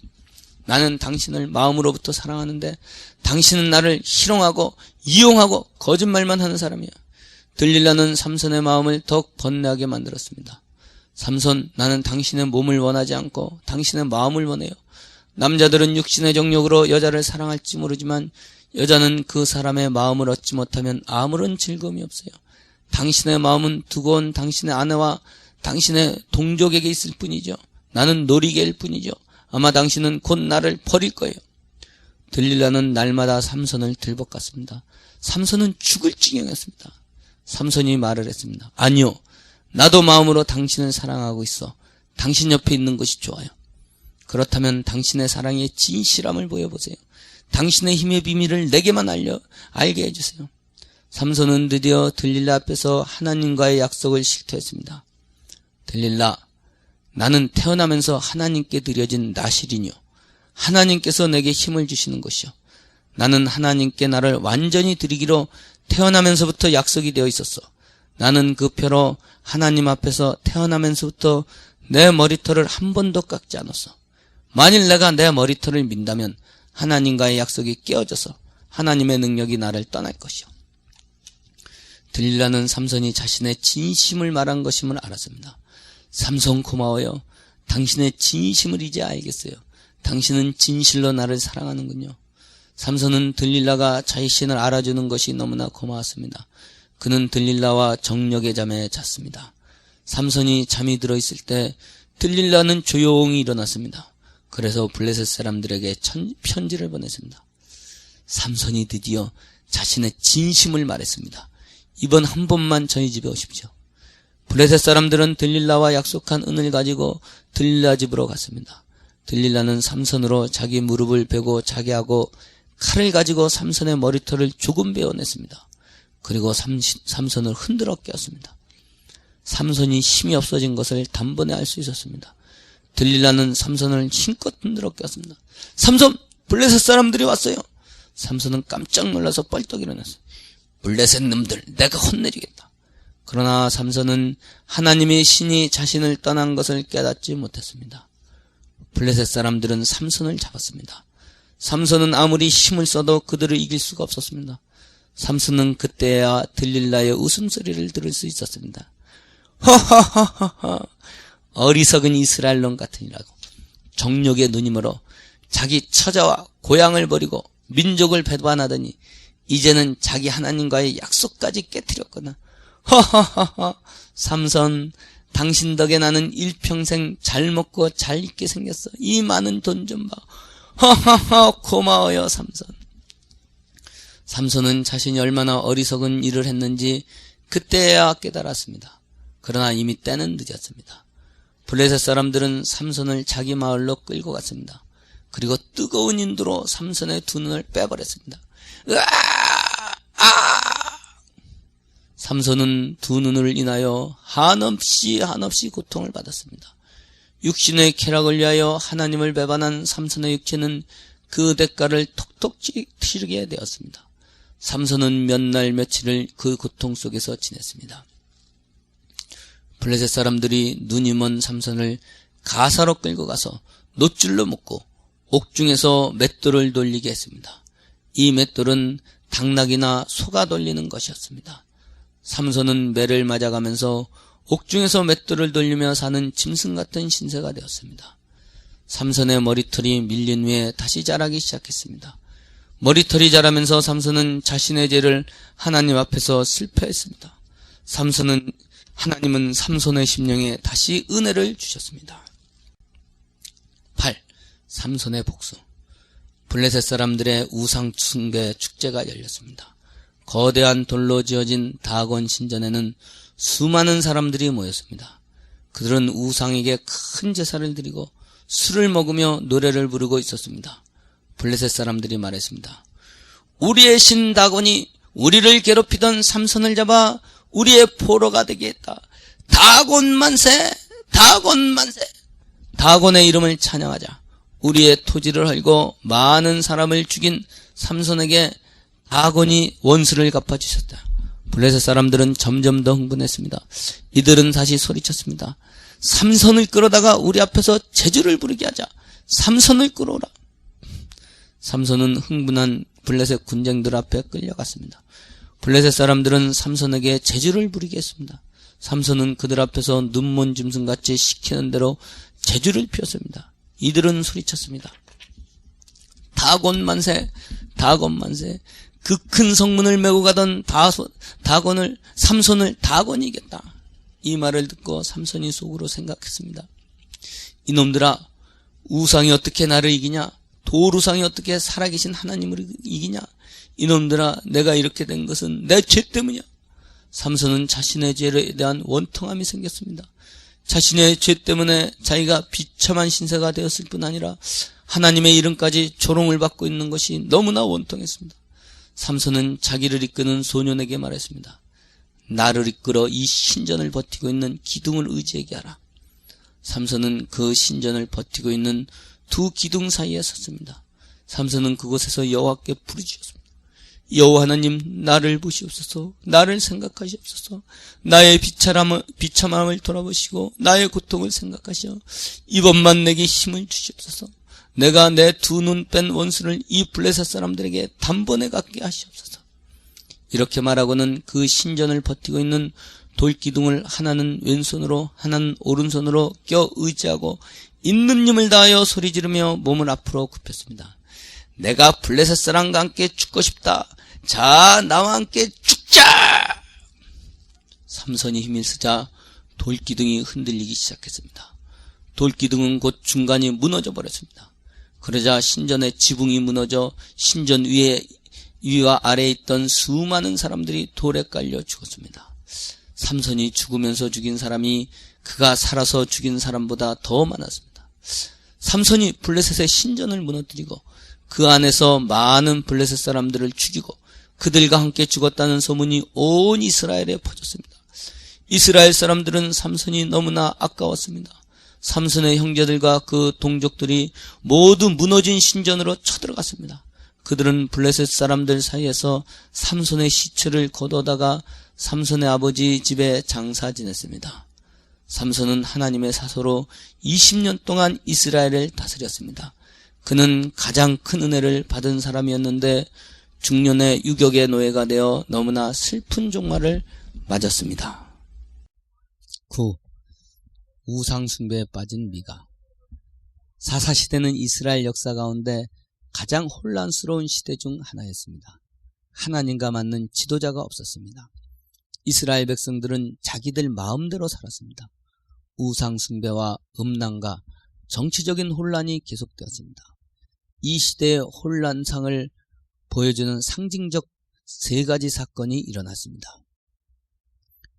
나는 당신을 마음으로부터 사랑하는데 당신은 나를 희롱하고 이용하고 거짓말만 하는 사람이에요. 들릴라는 삼손의 마음을 더욱 번뇌하게 만들었습니다. 삼손, 나는 당신의 몸을 원하지 않고 당신의 마음을 원해요. 남자들은 육신의 정욕으로 여자를 사랑할지 모르지만 여자는 그 사람의 마음을 얻지 못하면 아무런 즐거움이 없어요. 당신의 마음은 두고 온 당신의 아내와 당신의 동족에게 있을 뿐이죠. 나는 놀이개일 뿐이죠. 아마 당신은 곧 나를 버릴 거예요. 들릴라는 날마다 삼손을 들볶았습니다. 삼손은 죽을 지경이었습니다. 삼손이 말을 했습니다. 아니요, 나도 마음으로 당신을 사랑하고 있어. 당신 옆에 있는 것이 좋아요. 그렇다면 당신의 사랑의 진실함을 보여보세요. 당신의 힘의 비밀을 내게만 알게 해주세요. 삼손은 드디어 들릴라 앞에서 하나님과의 약속을 실토했습니다. 들릴라, 나는 태어나면서 하나님께 드려진 나실이뇨. 하나님께서 내게 힘을 주시는 것이요. 나는 하나님께 나를 완전히 드리기로 태어나면서부터 약속이 되어 있었어. 나는 그 표로 하나님 앞에서 태어나면서부터 내 머리털을 한 번도 깎지 않았어. 만일 내가 내 머리털을 민다면 하나님과의 약속이 깨어져서 하나님의 능력이 나를 떠날 것이요. 들릴라는 삼손이 자신의 진심을 말한 것임을 알았습니다. 삼손 고마워요. 당신의 진심을 이제 알겠어요. 당신은 진실로 나를 사랑하는군요. 삼손은 들릴라가 자신을 알아주는 것이 너무나 고마웠습니다. 그는 들릴라와 정력의 잠에 잤습니다. 삼손이 잠이 들어있을 때 들릴라는 조용히 일어났습니다. 그래서 블레셋 사람들에게 편지를 보냈습니다. 삼손이 드디어 자신의 진심을 말했습니다. 이번 한 번만 저희 집에 오십시오. 블레셋 사람들은 들릴라와 약속한 은을 가지고 들릴라 집으로 갔습니다. 들릴라는 삼손으로 자기 무릎을 베고 자게 하고 칼을 가지고 삼손의 머리털을 조금 베어냈습니다. 그리고 삼손을 흔들어 깨웠습니다. 삼손이 힘이 없어진 것을 단번에 알 수 있었습니다. 들릴라는 삼손을 힘껏 흔들어 깨웠습니다. 삼손! 블레셋 사람들이 왔어요. 삼손은 깜짝 놀라서 뻘떡 일어났어요. 블레셋 놈들, 내가 혼내주겠다. 그러나 삼손은 하나님의 신이 자신을 떠난 것을 깨닫지 못했습니다. 블레셋 사람들은 삼손을 잡았습니다. 삼손은 아무리 힘을 써도 그들을 이길 수가 없었습니다. 삼손은 그때야 들릴라의 웃음소리를 들을 수 있었습니다. 허허허허, 어리석은 이스라엘 놈 같으니라고 정욕의 누님으로 자기 처자와 고향을 버리고 민족을 배반하더니 이제는 자기 하나님과의 약속까지 깨트렸구나. 허허허허, 삼손, 당신 덕에 나는 일평생 잘 먹고 잘 입게 생겼어. 이 많은 돈 좀 봐. 허허허, 고마워요 삼손. 삼손은 자신이 얼마나 어리석은 일을 했는지 그때야 깨달았습니다. 그러나 이미 때는 늦었습니다. 블레셋 사람들은 삼손을 자기 마을로 끌고 갔습니다. 그리고 뜨거운 인도로 삼손의 두 눈을 빼버렸습니다. 삼손은 두 눈을 인하여 한없이 고통을 받았습니다. 육신의 쾌락을 위하여 하나님을 배반한 삼손의 육체는 그 대가를 톡톡 치르게 되었습니다. 삼손은 몇 날 며칠을 그 고통 속에서 지냈습니다. 블레셋 사람들이 눈이 먼 삼손을 가사로 끌고 가서 노줄로 묶고 옥중에서 맷돌을 돌리게 했습니다. 이 맷돌은 당나귀나 소가 돌리는 것이었습니다. 삼손은 매를 맞아가면서 옥중에서 맷돌을 돌리며 사는 짐승 같은 신세가 되었습니다. 삼손의 머리털이 밀린 후에 다시 자라기 시작했습니다. 머리털이 자라면서 삼손은 자신의 죄를 하나님 앞에서 슬퍼했습니다. 하나님은 삼손의 심령에 다시 은혜를 주셨습니다. 8. 삼손의 복수. 블레셋 사람들의 우상 숭배 축제가 열렸습니다. 거대한 돌로 지어진 다곤 신전에는 수많은 사람들이 모였습니다. 그들은 우상에게 큰 제사를 드리고 술을 먹으며 노래를 부르고 있었습니다. 블레셋 사람들이 말했습니다. 우리의 신 다곤이 우리를 괴롭히던 삼손을 잡아 우리의 포로가 되게 했다. 다곤 만세! 다곤 만세! 다곤의 이름을 찬양하자. 우리의 토지를 헐고 많은 사람을 죽인 삼손에게 다곤이 원수를 갚아주셨다. 블레셋 사람들은 점점 더 흥분했습니다. 이들은 다시 소리쳤습니다. 삼손을 끌어다가 우리 앞에서 제주를 부르게 하자. 삼손을 끌어오라. 삼손은 흥분한 블레셋 군장들 앞에 끌려갔습니다. 블레셋 사람들은 삼손에게 제주를 부리게 했습니다. 삼손은 그들 앞에서 눈먼 짐승같이 시키는 대로 제주를 피웠습니다. 이들은 소리쳤습니다. 다곤 만세! 다곤 만세! 그 큰 성문을 메고 가던 삼손을 다곤이 이겼다. 이 말을 듣고 삼손이 속으로 생각했습니다. 이놈들아, 우상이 어떻게 나를 이기냐? 돌우상이 어떻게 살아계신 하나님을 이기냐? 이놈들아, 내가 이렇게 된 것은 내 죄 때문이야. 삼손은 자신의 죄에 대한 원통함이 생겼습니다. 자신의 죄 때문에 자기가 비참한 신세가 되었을 뿐 아니라 하나님의 이름까지 조롱을 받고 있는 것이 너무나 원통했습니다. 삼손은 자기를 이끄는 소년에게 말했습니다. 나를 이끌어 이 신전을 버티고 있는 기둥을 의지하게 하라. 삼손은 그 신전을 버티고 있는 두 기둥 사이에 섰습니다. 삼손은 그곳에서 여호와께 부르짖었습니다. 여호와 하나님, 나를 보시옵소서. 나를 생각하시옵소서. 나의 비참함을 돌아보시고 나의 고통을 생각하시어 이번만 내게 힘을 주시옵소서. 내가 내 두 눈 뺀 원수를 이 블레셋 사람들에게 단번에 갖게 하시옵소서. 이렇게 말하고는 그 신전을 버티고 있는 돌기둥을 하나는 왼손으로 하나는 오른손으로 껴 의지하고 있는 힘을 다하여 소리 지르며 몸을 앞으로 굽혔습니다. 내가 블레셋 사람과 함께 죽고 싶다. 자, 나와 함께 죽자! 삼손이 힘을 쓰자 돌기둥이 흔들리기 시작했습니다. 돌기둥은 곧 중간이 무너져 버렸습니다. 그러자 신전의 지붕이 무너져 신전 위와 아래에 있던 수많은 사람들이 돌에 깔려 죽었습니다. 삼손이 죽으면서 죽인 사람이 그가 살아서 죽인 사람보다 더 많았습니다. 삼손이 블레셋의 신전을 무너뜨리고 그 안에서 많은 블레셋 사람들을 죽이고 그들과 함께 죽었다는 소문이 온 이스라엘에 퍼졌습니다. 이스라엘 사람들은 삼손이 너무나 아까웠습니다. 삼손의 형제들과 그 동족들이 모두 무너진 신전으로 쳐들어갔습니다. 그들은 블레셋 사람들 사이에서 삼손의 시체를 거두다가 삼손의 아버지 집에 장사 지냈습니다. 삼손은 하나님의 사소로 20년 동안 이스라엘을 다스렸습니다. 그는 가장 큰 은혜를 받은 사람이었는데 중년의 유격의 노예가 되어 너무나 슬픈 종말을 맞았습니다. 9. 우상숭배에 빠진 미가. 사사시대는 이스라엘 역사 가운데 가장 혼란스러운 시대 중 하나였습니다. 하나님과 맞는 지도자가 없었습니다. 이스라엘 백성들은 자기들 마음대로 살았습니다. 우상숭배와 음란과 정치적인 혼란이 계속되었습니다. 이 시대의 혼란상을 보여주는 상징적 세 가지 사건이 일어났습니다.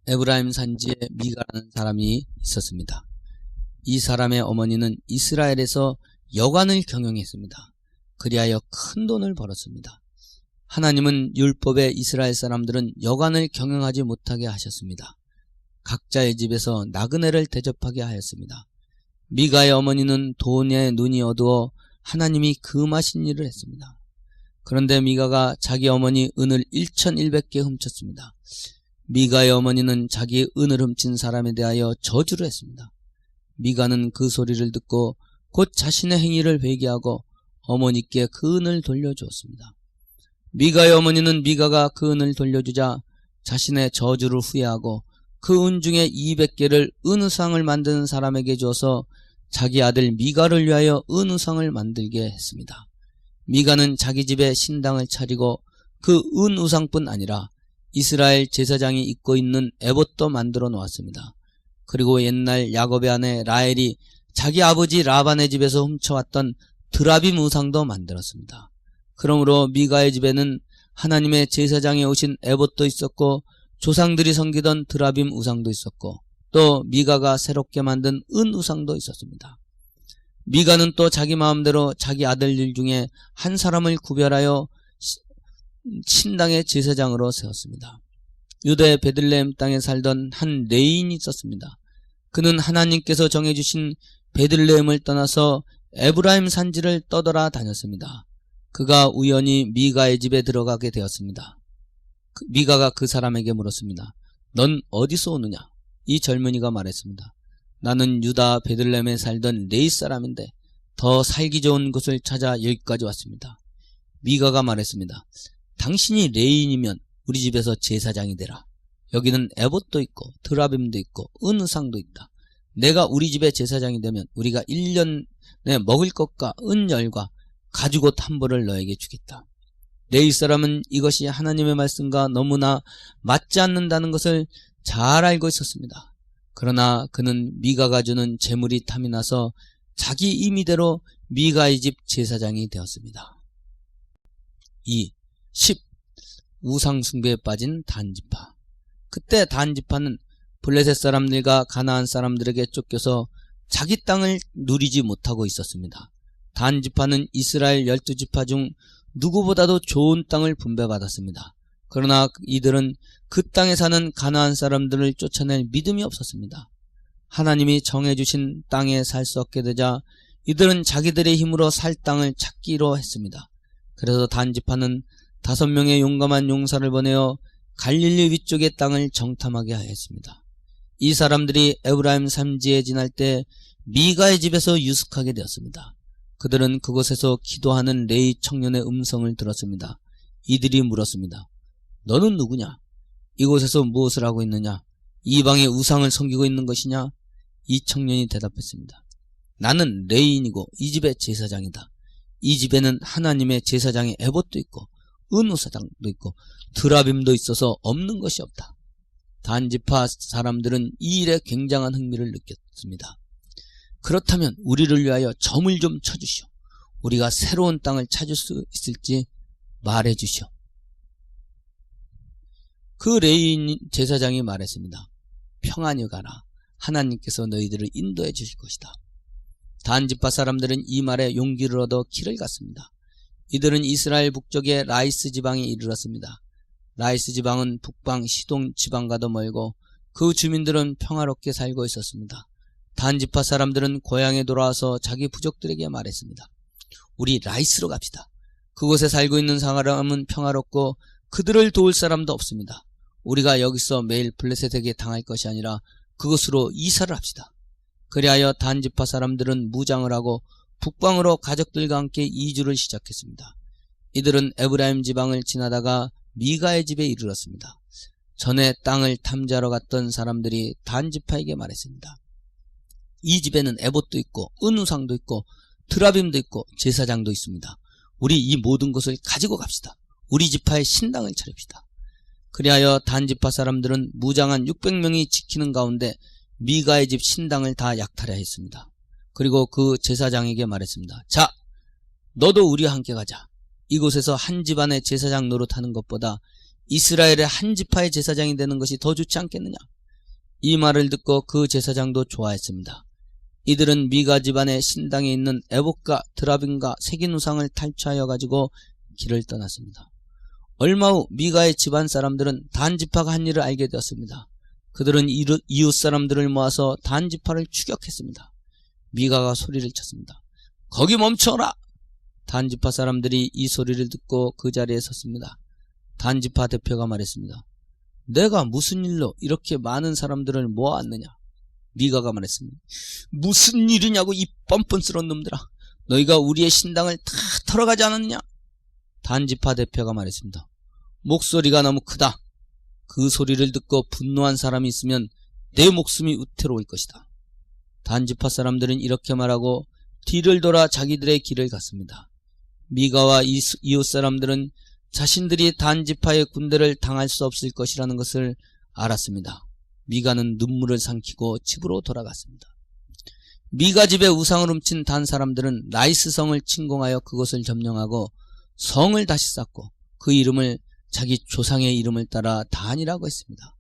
에브라임 산지에 미가라는 사람이 있었습니다. 이 사람의 어머니는 이스라엘에서 여관을 경영했습니다. 그리하여 큰 돈을 벌었습니다. 하나님은 율법의 이스라엘 사람들은 여관을 경영하지 못하게 하셨습니다. 각자의 집에서 나그네를 대접하게 하였습니다. 미가의 어머니는 돈에 눈이 어두워 하나님이 금하신 일을 했습니다. 그런데 미가가 자기 어머니 은을 1100개 훔쳤습니다. 미가의 어머니는 자기의 은을 훔친 사람에 대하여 저주를 했습니다. 미가는 그 소리를 듣고 곧 자신의 행위를 회개하고 어머니께 그 은을 돌려주었습니다. 미가의 어머니는 미가가 그 은을 돌려주자 자신의 저주를 후회하고 그 은 중에 200개를 은우상을 만드는 사람에게 주어서 자기 아들 미가를 위하여 은우상을 만들게 했습니다. 미가는 자기 집에 신당을 차리고 그 은우상뿐 아니라 이스라엘 제사장이 입고 있는 에봇도 만들어 놓았습니다. 그리고 옛날 야곱의 아내 라헬이 자기 아버지 라반의 집에서 훔쳐왔던 드라빔 우상도 만들었습니다. 그러므로 미가의 집에는 하나님의 제사장에 오신 에봇도 있었고 조상들이 섬기던 드라빔 우상도 있었고 또 미가가 새롭게 만든 은 우상도 있었습니다. 미가는 또 자기 마음대로 자기 아들들 중에 한 사람을 구별하여 신당의 제사장으로 세웠습니다. 유대 베들레헴 땅에 살던 한 레인이 있었습니다. 그는 하나님께서 정해주신 베들레헴을 떠나서 에브라임 산지를 떠돌아 다녔습니다. 그가 우연히 미가의 집에 들어가게 되었습니다. 미가가 그 사람에게 물었습니다. 넌 어디서 오느냐? 이 젊은이가 말했습니다. 나는 유다 베들레헴에 살던 레이 사람인데 더 살기 좋은 곳을 찾아 여기까지 왔습니다. 미가가 말했습니다. 당신이 레인이면 우리 집에서 제사장이 되라. 여기는 에봇도 있고 드라빔도 있고 은우상도 있다. 내가 우리 집에 제사장이 되면 우리가 1년에 먹을 것과 은열과 가죽옷 한 벌을 너에게 주겠다. 레위 사람은 이것이 하나님의 말씀과 너무나 맞지 않는다는 것을 잘 알고 있었습니다. 그러나 그는 미가가 주는 재물이 탐이 나서 자기 임의대로 미가의 집 제사장이 되었습니다. 10. 우상숭배에 빠진 단지파. 그때 단지파는 블레셋 사람들과 가나안 사람들에게 쫓겨서 자기 땅을 누리지 못하고 있었습니다. 단지파는 이스라엘 12지파 중 누구보다도 좋은 땅을 분배받았습니다. 그러나 이들은 그 땅에 사는 가나안 사람들을 쫓아낼 믿음이 없었습니다. 하나님이 정해주신 땅에 살 수 없게 되자 이들은 자기들의 힘으로 살 땅을 찾기로 했습니다. 그래서 단 지파는 5명의 용감한 용사를 보내어 갈릴리 위쪽의 땅을 정탐하게 하였습니다. 이 사람들이 에브라임 산지에 지날 때 미가의 집에서 유숙하게 되었습니다. 그들은 그곳에서 기도하는 레위 청년의 음성을 들었습니다. 이들이 물었습니다. 너는 누구냐? 이곳에서 무엇을 하고 있느냐? 이방의 우상을 섬기고 있는 것이냐? 이 청년이 대답했습니다. 나는 레위인이고 이 집의 제사장이다. 이 집에는 하나님의 제사장의 에봇도 있고 은우사장도 있고 드라빔도 있어서 없는 것이 없다. 단지파 사람들은 이 일에 굉장한 흥미를 느꼈습니다. 그렇다면 우리를 위하여 점을 좀 쳐주시오. 우리가 새로운 땅을 찾을 수 있을지 말해 주시오. 그 레위인 제사장이 말했습니다. 평안히 가라. 하나님께서 너희들을 인도해 주실 것이다. 단지파 사람들은 이 말에 용기를 얻어 길을 갔습니다. 이들은 이스라엘 북쪽의 라이스 지방에 이르렀습니다. 라이스 지방은 북방 시동 지방과도 멀고 그 주민들은 평화롭게 살고 있었습니다. 단지파 사람들은 고향에 돌아와서 자기 부족들에게 말했습니다. 우리 라이스로 갑시다. 그곳에 살고 있는 사람은 평화롭고 그들을 도울 사람도 없습니다. 우리가 여기서 매일 블레셋에게 당할 것이 아니라 그곳으로 이사를 합시다. 그리하여 단지파 사람들은 무장을 하고 북방으로 가족들과 함께 이주를 시작했습니다. 이들은 에브라임 지방을 지나다가 미가의 집에 이르렀습니다. 전에 땅을 탐지하러 갔던 사람들이 단지파에게 말했습니다. 이 집에는 에봇도 있고 은우상도 있고 드라빔도 있고 제사장도 있습니다. 우리 이 모든 것을 가지고 갑시다. 우리 지파의 신당을 차립시다. 그리하여 단지파 사람들은 무장한 600명이 지키는 가운데 미가의 집 신당을 다 약탈해 했습니다. 그리고 그 제사장에게 말했습니다. 자, 너도 우리와 함께 가자. 이곳에서 한 집안의 제사장 노릇하는 것보다 이스라엘의 한 지파의 제사장이 되는 것이 더 좋지 않겠느냐? 이 말을 듣고 그 제사장도 좋아했습니다. 이들은 미가 집안의 신당에 있는 에봇과 드라빔과 새긴 우상을 탈취하여 가지고 길을 떠났습니다. 얼마 후 미가의 집안 사람들은 단지파가 한 일을 알게 되었습니다. 그들은 이웃 사람들을 모아서 단지파를 추격했습니다. 미가가 소리를 쳤습니다. 거기 멈춰라! 단지파 사람들이 이 소리를 듣고 그 자리에 섰습니다. 단지파 대표가 말했습니다. 내가 무슨 일로 이렇게 많은 사람들을 모아왔느냐? 미가가 말했습니다. 무슨 일이냐고 이 뻔뻔스러운 놈들아. 너희가 우리의 신당을 다 털어가지 않았느냐? 단지파 대표가 말했습니다. 목소리가 너무 크다. 그 소리를 듣고 분노한 사람이 있으면 내 목숨이 위태로울 것이다. 단지파 사람들은 이렇게 말하고 뒤를 돌아 자기들의 길을 갔습니다. 미가와 이웃 사람들은 자신들이 단지파의 군대를 당할 수 없을 것이라는 것을 알았습니다. 미가는 눈물을 삼키고 집으로 돌아갔습니다. 미가 집에 우상을 훔친 단 사람들은 라이스 성을 침공하여 그것을 점령하고 성을 다시 쌓고 그 이름을 자기 조상의 이름을 따라 단이라고 했습니다.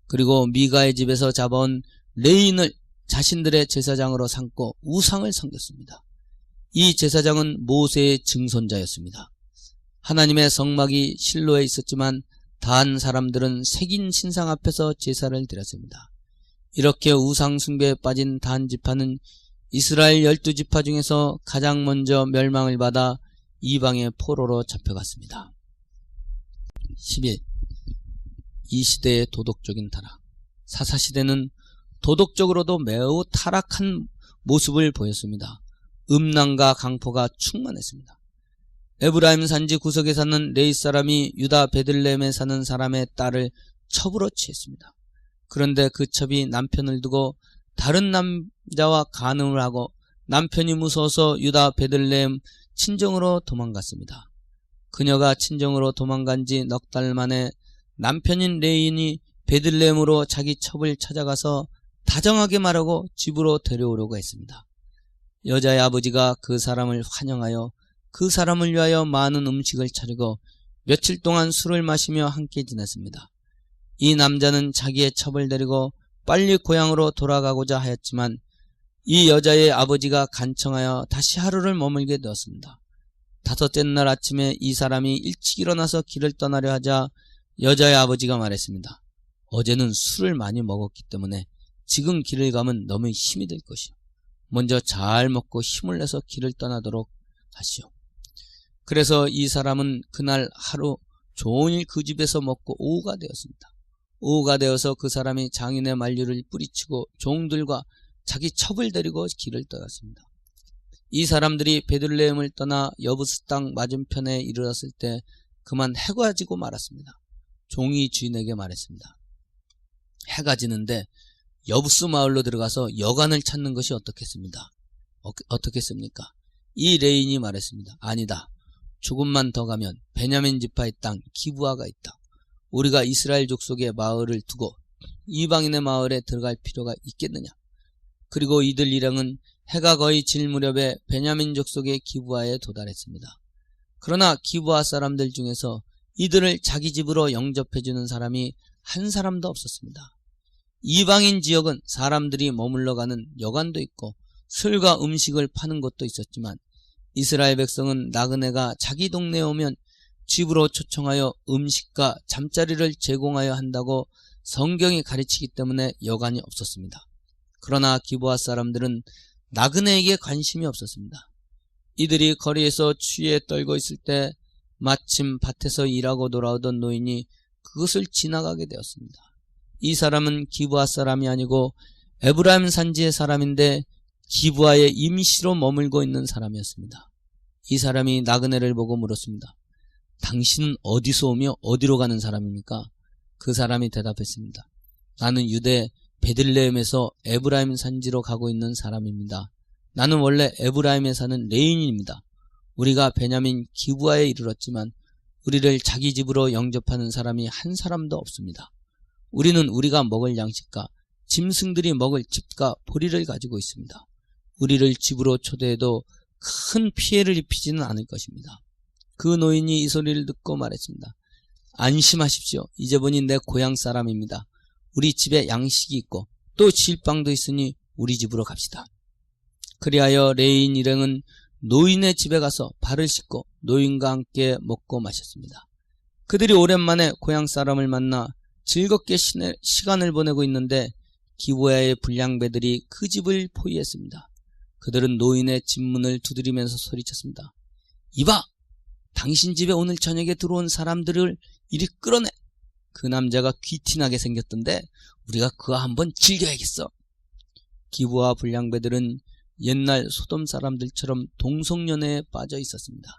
그리고 미가의 집에서 잡아온 레인을 자신들의 제사장으로 삼고 우상을 섬겼습니다. 이 제사장은 모세의 증손자였습니다. 하나님의 성막이 실로에 있었지만 단 사람들은 새긴 신상 앞에서 제사를 드렸습니다. 이렇게 우상 숭배에 빠진 단 지파는 이스라엘 12지파 중에서 가장 먼저 멸망을 받아 이방의 포로로 잡혀갔습니다. 11. 이 시대의 도덕적인 타락. 사사시대는 도덕적으로도 매우 타락한 모습을 보였습니다. 음란과 강포가 충만했습니다. 에브라임 산지 구석에 사는 레위 사람이 유다 베들레헴에 사는 사람의 딸을 첩으로 취했습니다. 그런데 그 첩이 남편을 두고 다른 남자와 간음을 하고 남편이 무서워서 유다 베들레헴 친정으로 도망갔습니다. 그녀가 친정으로 도망간 지 넉 달 만에 남편인 레인이 베들레헴으로 자기 첩을 찾아가서 다정하게 말하고 집으로 데려오려고 했습니다. 여자의 아버지가 그 사람을 환영하여 그 사람을 위하여 많은 음식을 차리고 며칠 동안 술을 마시며 함께 지냈습니다. 이 남자는 자기의 첩을 데리고 빨리 고향으로 돌아가고자 하였지만 이 여자의 아버지가 간청하여 다시 하루를 머물게 되었습니다. 5째 날 아침에 이 사람이 일찍 일어나서 길을 떠나려 하자 여자의 아버지가 말했습니다. 어제는 술을 많이 먹었기 때문에 지금 길을 가면 너무 힘이 들 것이요. 먼저 잘 먹고 힘을 내서 길을 떠나도록 하시오. 그래서 이 사람은 그날 하루 종일 그 집에서 먹고 오후가 되었습니다. 오후가 되어서 그 사람이 장인의 만류를 뿌리치고 종들과 자기 첩을 데리고 길을 떠났습니다. 이 사람들이 베들레헴을 떠나 여부스 땅 맞은편에 이르렀을 때 그만 해가 지고 말았습니다. 종이 주인에게 말했습니다. 해가 지는데 여부스 마을로 들어가서 여관을 찾는 것이 어떻겠습니까? 이 레인이 말했습니다. 아니다. 조금만 더 가면 베냐민 지파의 땅 기브아가 있다. 우리가 이스라엘 족속의 마을을 두고 이방인의 마을에 들어갈 필요가 있겠느냐. 그리고 이들 일행은 해가 거의 질 무렵에 베냐민 족속의 기브아에 도달했습니다. 그러나 기브아 사람들 중에서 이들을 자기 집으로 영접해주는 사람이 한 사람도 없었습니다. 이방인 지역은 사람들이 머물러 가는 여관도 있고 술과 음식을 파는 곳도 있었지만 이스라엘 백성은 나그네가 자기 동네에 오면 집으로 초청하여 음식과 잠자리를 제공하여 한다고 성경이 가르치기 때문에 여관이 없었습니다. 그러나 기브아 사람들은 나그네에게 관심이 없었습니다. 이들이 거리에서 추위에 떨고 있을 때 마침 밭에서 일하고 돌아오던 노인이 그것을 지나가게 되었습니다. 이 사람은 기브아 사람이 아니고 에브라임 산지의 사람인데 기브아에 임시로 머물고 있는 사람이었습니다. 이 사람이 나그네를 보고 물었습니다. 당신은 어디서 오며 어디로 가는 사람입니까? 그 사람이 대답했습니다. 나는 유대 베들레헴에서 에브라임 산지로 가고 있는 사람입니다. 나는 원래 에브라임에 사는 레인입니다. 우리가 베냐민 기브아에 이르렀지만 우리를 자기 집으로 영접하는 사람이 한 사람도 없습니다. 우리는 우리가 먹을 양식과 짐승들이 먹을 집과 보리를 가지고 있습니다. 우리를 집으로 초대해도 큰 피해를 입히지는 않을 것입니다. 그 노인이 이 소리를 듣고 말했습니다. 안심하십시오. 이제 보니 내 고향 사람입니다. 우리 집에 양식이 있고 또 질방도 있으니 우리 집으로 갑시다. 그리하여 레인 일행은 노인의 집에 가서 발을 씻고 노인과 함께 먹고 마셨습니다. 그들이 오랜만에 고향 사람을 만나 즐겁게 시간을 보내고 있는데 기브아의 불량배들이 그 집을 포위했습니다. 그들은 노인의 집 문을 두드리면서 소리쳤습니다. 이봐! 당신 집에 오늘 저녁에 들어온 사람들을 이리 끌어내! 그 남자가 귀티나게 생겼던데 우리가 그와 한번 즐겨야겠어. 기브아 불량배들은 옛날 소돔 사람들처럼 동성연애에 빠져 있었습니다.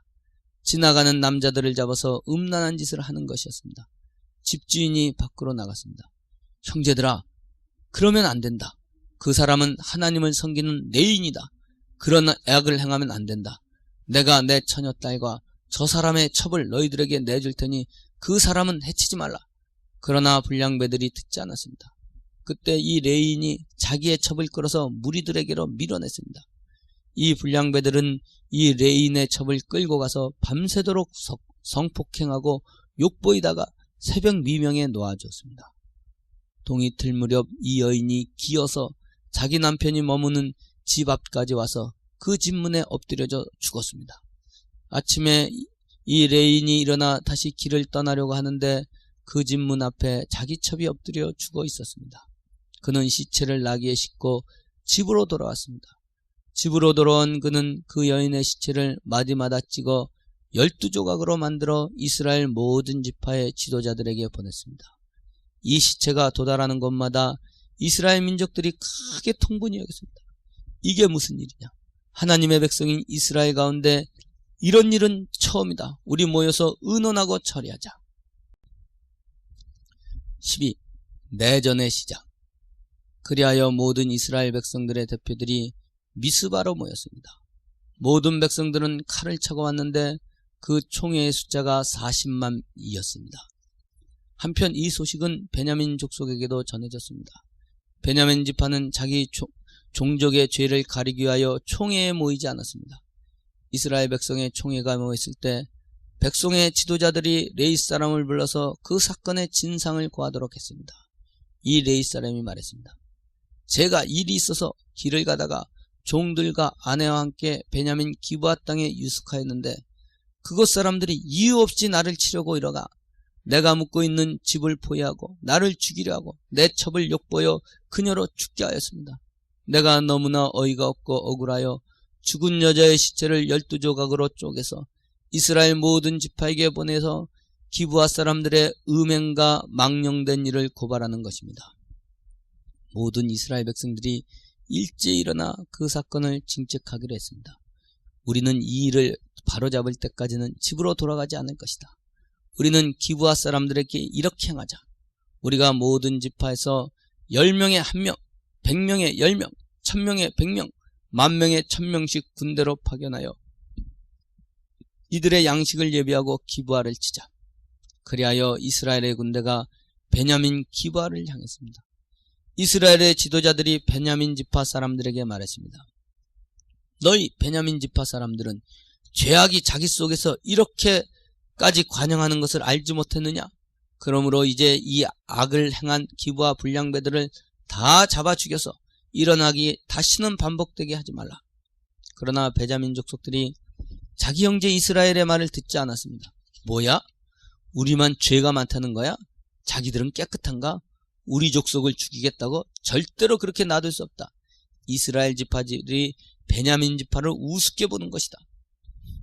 지나가는 남자들을 잡아서 음란한 짓을 하는 것이었습니다. 집주인이 밖으로 나갔습니다. 형제들아, 그러면 안 된다. 그 사람은 하나님을 섬기는 레인이다. 그런 악을 행하면 안 된다. 내가 내 처녀딸과 저 사람의 첩을 너희들에게 내줄 테니 그 사람은 해치지 말라. 그러나 불량배들이 듣지 않았습니다. 그때 이 레인이 자기의 첩을 끌어서 무리들에게로 밀어냈습니다. 이 불량배들은 이 레인의 첩을 끌고 가서 밤새도록 성폭행하고 욕보이다가 새벽 미명에 놓아주었습니다. 동이 틀 무렵 이 여인이 기어서 자기 남편이 머무는 집 앞까지 와서 그 집 문에 엎드려져 죽었습니다. 아침에 이 레인이 일어나 다시 길을 떠나려고 하는데 그 집 문 앞에 자기 첩이 엎드려 죽어 있었습니다. 그는 시체를 나귀에 싣고 집으로 돌아왔습니다. 집으로 돌아온 그는 그 여인의 시체를 마디마다 찍어 12조각으로 만들어 이스라엘 모든 지파의 지도자들에게 보냈습니다. 이 시체가 도달하는 곳마다 이스라엘 민족들이 크게 통분이 여겼습니다. 이게 무슨 일이냐? 하나님의 백성인 이스라엘 가운데 이런 일은 처음이다. 우리 모여서 의논하고 처리하자. 12. 내전의 시작. 그리하여 모든 이스라엘 백성들의 대표들이 미스바로 모였습니다. 모든 백성들은 칼을 차고 왔는데 그 총회의 숫자가 40만이었습니다. 한편 이 소식은 베냐민 족속에게도 전해졌습니다. 베냐민 지파는 자기 종족의 죄를 가리기 위하여 총회에 모이지 않았습니다. 이스라엘 백성의 총회가 모였을 때 백성의 지도자들이 레위 사람을 불러서 그 사건의 진상을 고하도록 했습니다. 이 레위 사람이 말했습니다. 제가 일이 있어서 길을 가다가 종들과 아내와 함께 베냐민 기브아 땅에 유숙하였는데 그곳 사람들이 이유 없이 나를 치려고 이러가 내가 묵고 있는 집을 포위하고 나를 죽이려 하고 내 첩을 욕보여 그녀로 죽게 하였습니다. 내가 너무나 어이가 없고 억울하여 죽은 여자의 시체를 12조각으로 쪼개서 이스라엘 모든 지파에게 보내서 기브아 사람들의 음행과 망령된 일을 고발하는 것입니다. 모든 이스라엘 백성들이 일제히 일어나 그 사건을 징책하기로 했습니다. 우리는 이 일을 바로잡을 때까지는 집으로 돌아가지 않을 것이다. 우리는 기브아 사람들에게 이렇게 행하자. 우리가 모든 지파에서 10명에 1명, 100명에 10명, 1000명에 100명, 10,000명에 1000명씩 군대로 파견하여 이들의 양식을 예비하고 기브아를 치자. 그리하여 이스라엘의 군대가 베냐민 기브아를 향했습니다. 이스라엘의 지도자들이 베냐민 지파 사람들에게 말했습니다. 너희 베냐민 지파 사람들은 죄악이 자기 속에서 이렇게까지 관영하는 것을 알지 못했느냐? 그러므로 이제 이 악을 행한 기브아 불량배들을 다 잡아 죽여서 일어나기 다시는 반복되게 하지 말라. 그러나 베냐민 족속들이 자기 형제 이스라엘의 말을 듣지 않았습니다. 뭐야? 우리만 죄가 많다는 거야? 자기들은 깨끗한가? 우리 족속을 죽이겠다고? 절대로 그렇게 놔둘 수 없다. 이스라엘 지파들이 베냐민 지파를 우습게 보는 것이다.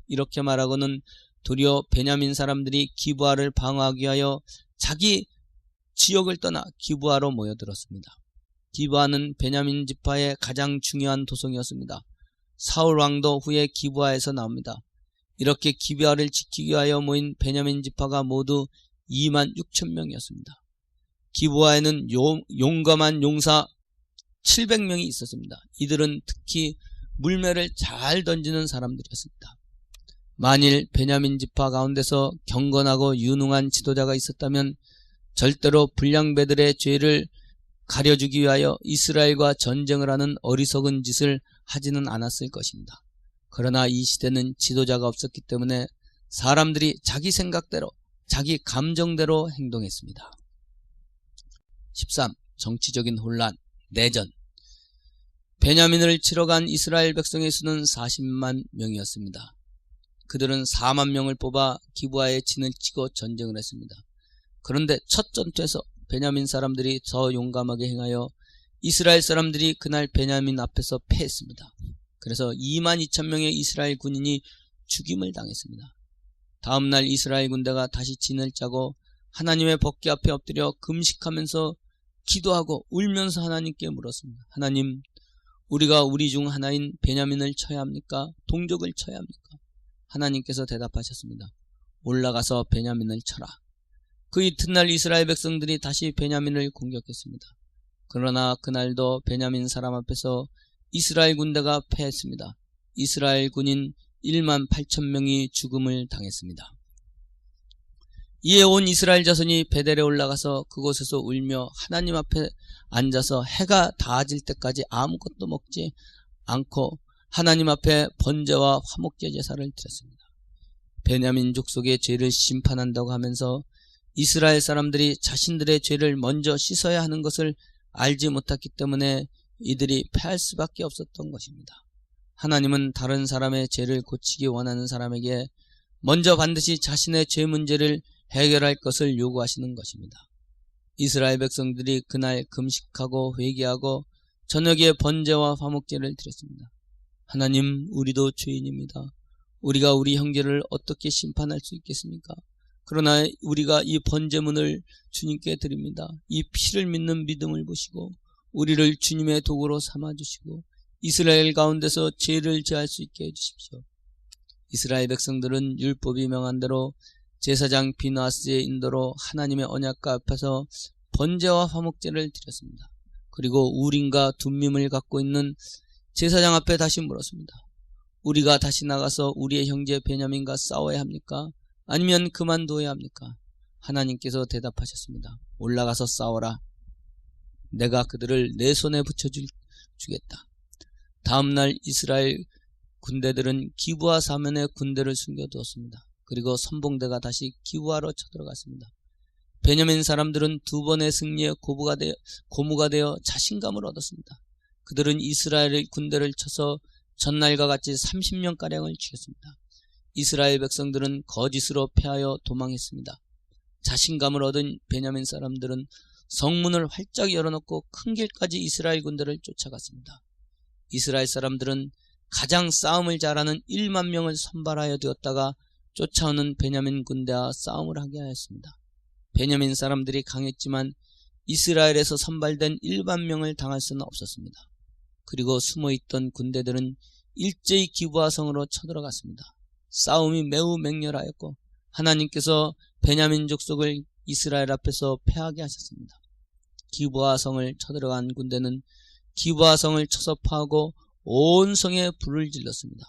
이렇게 말하고는 도리어 베냐민 사람들이 기브아를 방어하기 위하여 자기 지역을 떠나 기브아로 모여들었습니다. 기브아는 베냐민 지파의 가장 중요한 도성이었습니다. 사울 왕도 후에 기브아에서 나옵니다. 이렇게 기브아를 지키기 위하여 모인 베냐민 지파가 모두 26,000명이었습니다. 기브아에는 용감한 용사 700명이 있었습니다. 이들은 특히 물매를 잘 던지는 사람들이었습니다. 만일 베냐민 지파 가운데서 경건하고 유능한 지도자가 있었다면 절대로 불량배들의 죄를 가려주기 위하여 이스라엘과 전쟁을 하는 어리석은 짓을 하지는 않았을 것입니다. 그러나 이 시대는 지도자가 없었기 때문에 사람들이 자기 생각대로 자기 감정대로 행동했습니다. 13. 정치적인 혼란, 내전. 베냐민을 치러 간 이스라엘 백성의 수는 40만 명이었습니다. 그들은 4만 명을 뽑아 기브아에 진을 치고 전쟁을 했습니다. 그런데 첫 전투에서 베냐민 사람들이 더 용감하게 행하여 이스라엘 사람들이 그날 베냐민 앞에서 패했습니다. 그래서 22,000명의 이스라엘 군인이 죽임을 당했습니다. 다음날 이스라엘 군대가 다시 진을 짜고 하나님의 법궤 앞에 엎드려 금식하면서 기도하고 울면서 하나님께 물었습니다. 하나님, 우리가 우리 중 하나인 베냐민을 쳐야 합니까? 동족을 쳐야 합니까? 하나님께서 대답하셨습니다. 올라가서 베냐민을 쳐라. 그 이튿날 이스라엘 백성들이 다시 베냐민을 공격했습니다. 그러나 그날도 베냐민 사람 앞에서 이스라엘 군대가 패했습니다. 이스라엘 군인 18,000명이 죽음을 당했습니다. 이에 온 이스라엘 자손이 베델에 올라가서 그곳에서 울며 하나님 앞에 앉아서 해가 닿아질 때까지 아무것도 먹지 않고 하나님 앞에 번제와 화목제 제사를 드렸습니다. 베냐민 족속의 죄를 심판한다고 하면서 이스라엘 사람들이 자신들의 죄를 먼저 씻어야 하는 것을 알지 못했기 때문에 이들이 패할 수밖에 없었던 것입니다. 하나님은 다른 사람의 죄를 고치기 원하는 사람에게 먼저 반드시 자신의 죄 문제를 해결할 것을 요구하시는 것입니다. 이스라엘 백성들이 그날 금식하고 회개하고 저녁에 번제와 화목제를 드렸습니다. 하나님, 우리도 죄인입니다. 우리가 우리 형제를 어떻게 심판할 수 있겠습니까? 그러나 우리가 이 번제문을 주님께 드립니다. 이 피를 믿는 믿음을 보시고 우리를 주님의 도구로 삼아주시고 이스라엘 가운데서 죄를 제할 수 있게 해주십시오. 이스라엘 백성들은 율법이 명한 대로 제사장 비나스의 인도로 하나님의 언약궤 앞에서 번제와 화목제를 드렸습니다. 그리고 우림과 둠밈을 갖고 있는 제사장 앞에 다시 물었습니다. 우리가 다시 나가서 우리의 형제 베냐민과 싸워야 합니까? 아니면 그만둬야 합니까? 하나님께서 대답하셨습니다. 올라가서 싸워라. 내가 그들을 내 손에 붙여주겠다. 다음날 이스라엘 군대들은 기브아 사면에 군대를 숨겨두었습니다. 그리고 선봉대가 다시 기브아로 쳐들어갔습니다. 베냐민 사람들은 두 번의 승리에 고무가 되어 자신감을 얻었습니다. 그들은 이스라엘 군대를 쳐서 전날과 같이 30명가량을 죽였습니다. 이스라엘 백성들은 거짓으로 패하여 도망했습니다. 자신감을 얻은 베냐민 사람들은 성문을 활짝 열어놓고 큰 길까지 이스라엘 군대를 쫓아갔습니다. 이스라엘 사람들은 가장 싸움을 잘하는 1만 명을 선발하여 두었다가 쫓아오는 베냐민 군대와 싸움을 하게 하였습니다. 베냐민 사람들이 강했지만 이스라엘에서 선발된 1만 명을 당할 수는 없었습니다. 그리고 숨어있던 군대들은 일제히 기브아 성으로 쳐들어갔습니다. 싸움이 매우 맹렬하였고 하나님께서 베냐민 족속을 이스라엘 앞에서 패하게 하셨습니다. 기브아 성을 쳐들어간 군대는 기브아 성을 쳐서 파하고 온 성에 불을 질렀습니다.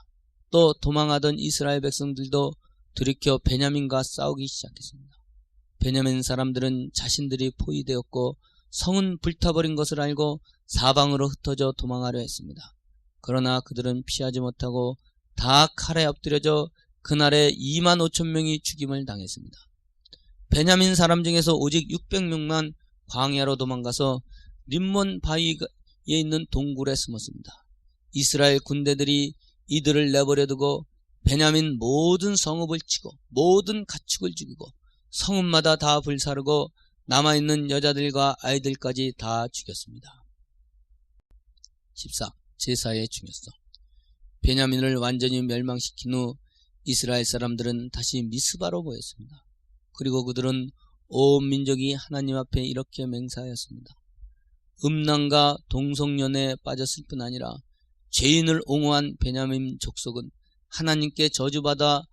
또 도망하던 이스라엘 백성들도 돌이켜 베냐민과 싸우기 시작했습니다. 베냐민 사람들은 자신들이 포위되었고 성은 불타버린 것을 알고 사방으로 흩어져 도망하려 했습니다. 그러나 그들은 피하지 못하고 다 칼에 엎드려져 그날에 2만 5천 명이 죽임을 당했습니다. 베냐민 사람 중에서 오직 600명만 광야로 도망가서 림몬 바위에 있는 동굴에 숨었습니다. 이스라엘 군대들이 이들을 내버려두고 베냐민 모든 성읍을 치고 모든 가축을 죽이고 성읍마다 다 불사르고 남아있는 여자들과 아이들까지 다 죽였습니다. 14. 제사의 중요성. 베냐민을 완전히 멸망시킨 후 이스라엘 사람들은 다시 미스바로 모였습니다. 그리고 그들은 온 민족이 하나님 앞에 이렇게 맹세하였습니다. 음란과 동성연애에 빠졌을 뿐 아니라 죄인을 옹호한 베냐민 족속은 하나님께 저주받아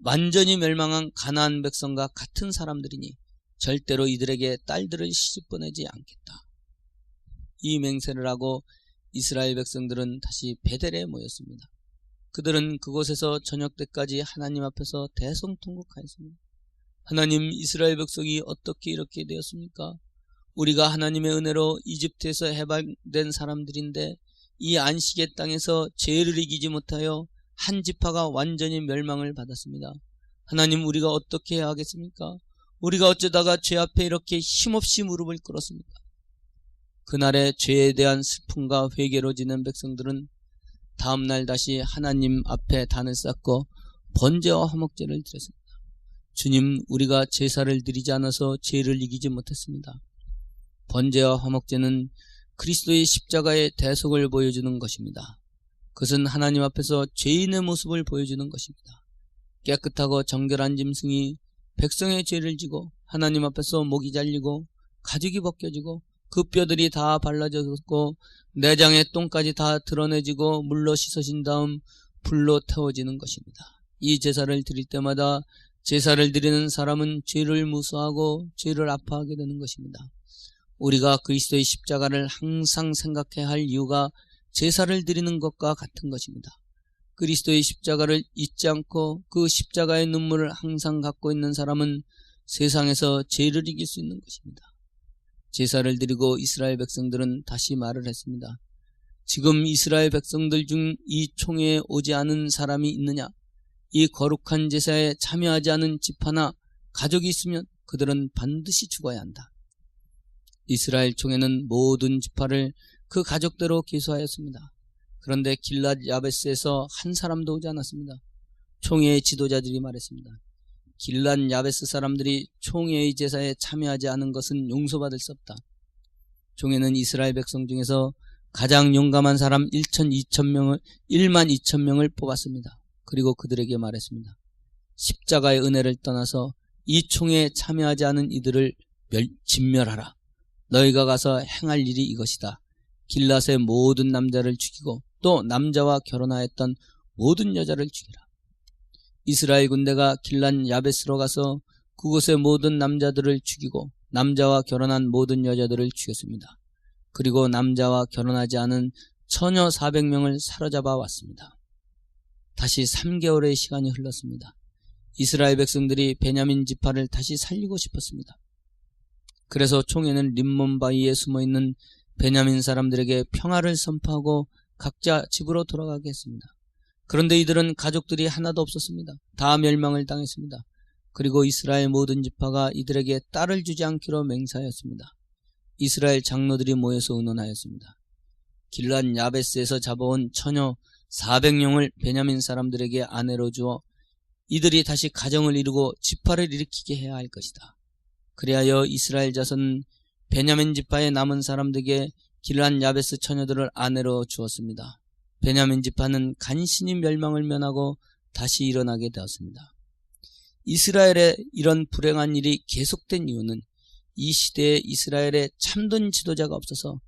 완전히 멸망한 가나안 백성과 같은 사람들이니 절대로 이들에게 딸들을 시집 보내지 않겠다. 이 맹세를 하고 이스라엘 백성들은 다시 베델에 모였습니다. 그들은 그곳에서 저녁 때까지 하나님 앞에서 대성통곡하였습니다. 하나님, 이스라엘 백성이 어떻게 이렇게 되었습니까? 우리가 하나님의 은혜로 이집트에서 해방된 사람들인데 이 안식의 땅에서 죄를 이기지 못하여 한 지파가 완전히 멸망을 받았습니다. 하나님, 우리가 어떻게 해야 하겠습니까? 우리가 어쩌다가 죄 앞에 이렇게 힘없이 무릎을 꿇었습니까? 그날의 죄에 대한 슬픔과 회개로 지낸 백성들은 다음날 다시 하나님 앞에 단을 쌓고 번제와 화목제를 드렸습니다. 주님, 우리가 제사를 드리지 않아서 죄를 이기지 못했습니다. 번제와 화목제는 그리스도의 십자가의 대속을 보여주는 것입니다. 그것은 하나님 앞에서 죄인의 모습을 보여주는 것입니다. 깨끗하고 정결한 짐승이 백성의 죄를 지고 하나님 앞에서 목이 잘리고 가죽이 벗겨지고 그 뼈들이 다 발라졌고 내장의 똥까지 다 드러내지고 물로 씻어진 다음 불로 태워지는 것입니다. 이 제사를 드릴 때마다 제사를 드리는 사람은 죄를 무서워하고 죄를 아파하게 되는 것입니다. 우리가 그리스도의 십자가를 항상 생각해야 할 이유가 제사를 드리는 것과 같은 것입니다. 그리스도의 십자가를 잊지 않고 그 십자가의 눈물을 항상 갖고 있는 사람은 세상에서 죄를 이길 수 있는 것입니다. 제사를 드리고 이스라엘 백성들은 다시 말을 했습니다. 지금 이스라엘 백성들 중 이 총회에 오지 않은 사람이 있느냐? 이 거룩한 제사에 참여하지 않은 집 하나 가족이 있으면 그들은 반드시 죽어야 한다. 이스라엘 총회는 모든 지파를 그 가족대로 기소하였습니다. 그런데 길랏 야베스에서 한 사람도 오지 않았습니다. 총회의 지도자들이 말했습니다. 길랏 야베스 사람들이 총회의 제사에 참여하지 않은 것은 용서받을 수 없다. 총회는 이스라엘 백성 중에서 가장 용감한 사람 1만 2천 명을 뽑았습니다. 그리고 그들에게 말했습니다. 십자가의 은혜를 떠나서 이 총회에 참여하지 않은 이들을 진멸하라. 너희가 가서 행할 일이 이것이다. 길랏의 모든 남자를 죽이고 또 남자와 결혼하였던 모든 여자를 죽이라. 이스라엘 군대가 길랏 야베스로 가서 그곳의 모든 남자들을 죽이고 남자와 결혼한 모든 여자들을 죽였습니다. 그리고 남자와 결혼하지 않은 처녀 400명을 사로잡아 왔습니다. 다시 3개월의 시간이 흘렀습니다. 이스라엘 백성들이 베냐민 지파를 다시 살리고 싶었습니다. 그래서 총회는 림몬 바위에 숨어있는 베냐민 사람들에게 평화를 선포하고 각자 집으로 돌아가게 했습니다. 그런데 이들은 가족들이 하나도 없었습니다. 다 멸망을 당했습니다. 그리고 이스라엘 모든 지파가 이들에게 딸을 주지 않기로 맹세하였습니다. 이스라엘 장로들이 모여서 의논하였습니다. 길랏 야베스에서 잡아온 처녀 400명을 베냐민 사람들에게 아내로 주어 이들이 다시 가정을 이루고 지파를 일으키게 해야 할 것이다. 그리하여 이스라엘 자손 베냐민 지파의 남은 사람들에게 길르앗 야베스 처녀들을 아내로 주었습니다. 베냐민 지파는 간신히 멸망을 면하고 다시 일어나게 되었습니다. 이스라엘의 이런 불행한 일이 계속된 이유는 이 시대에 이스라엘에 참된 지도자가 없어서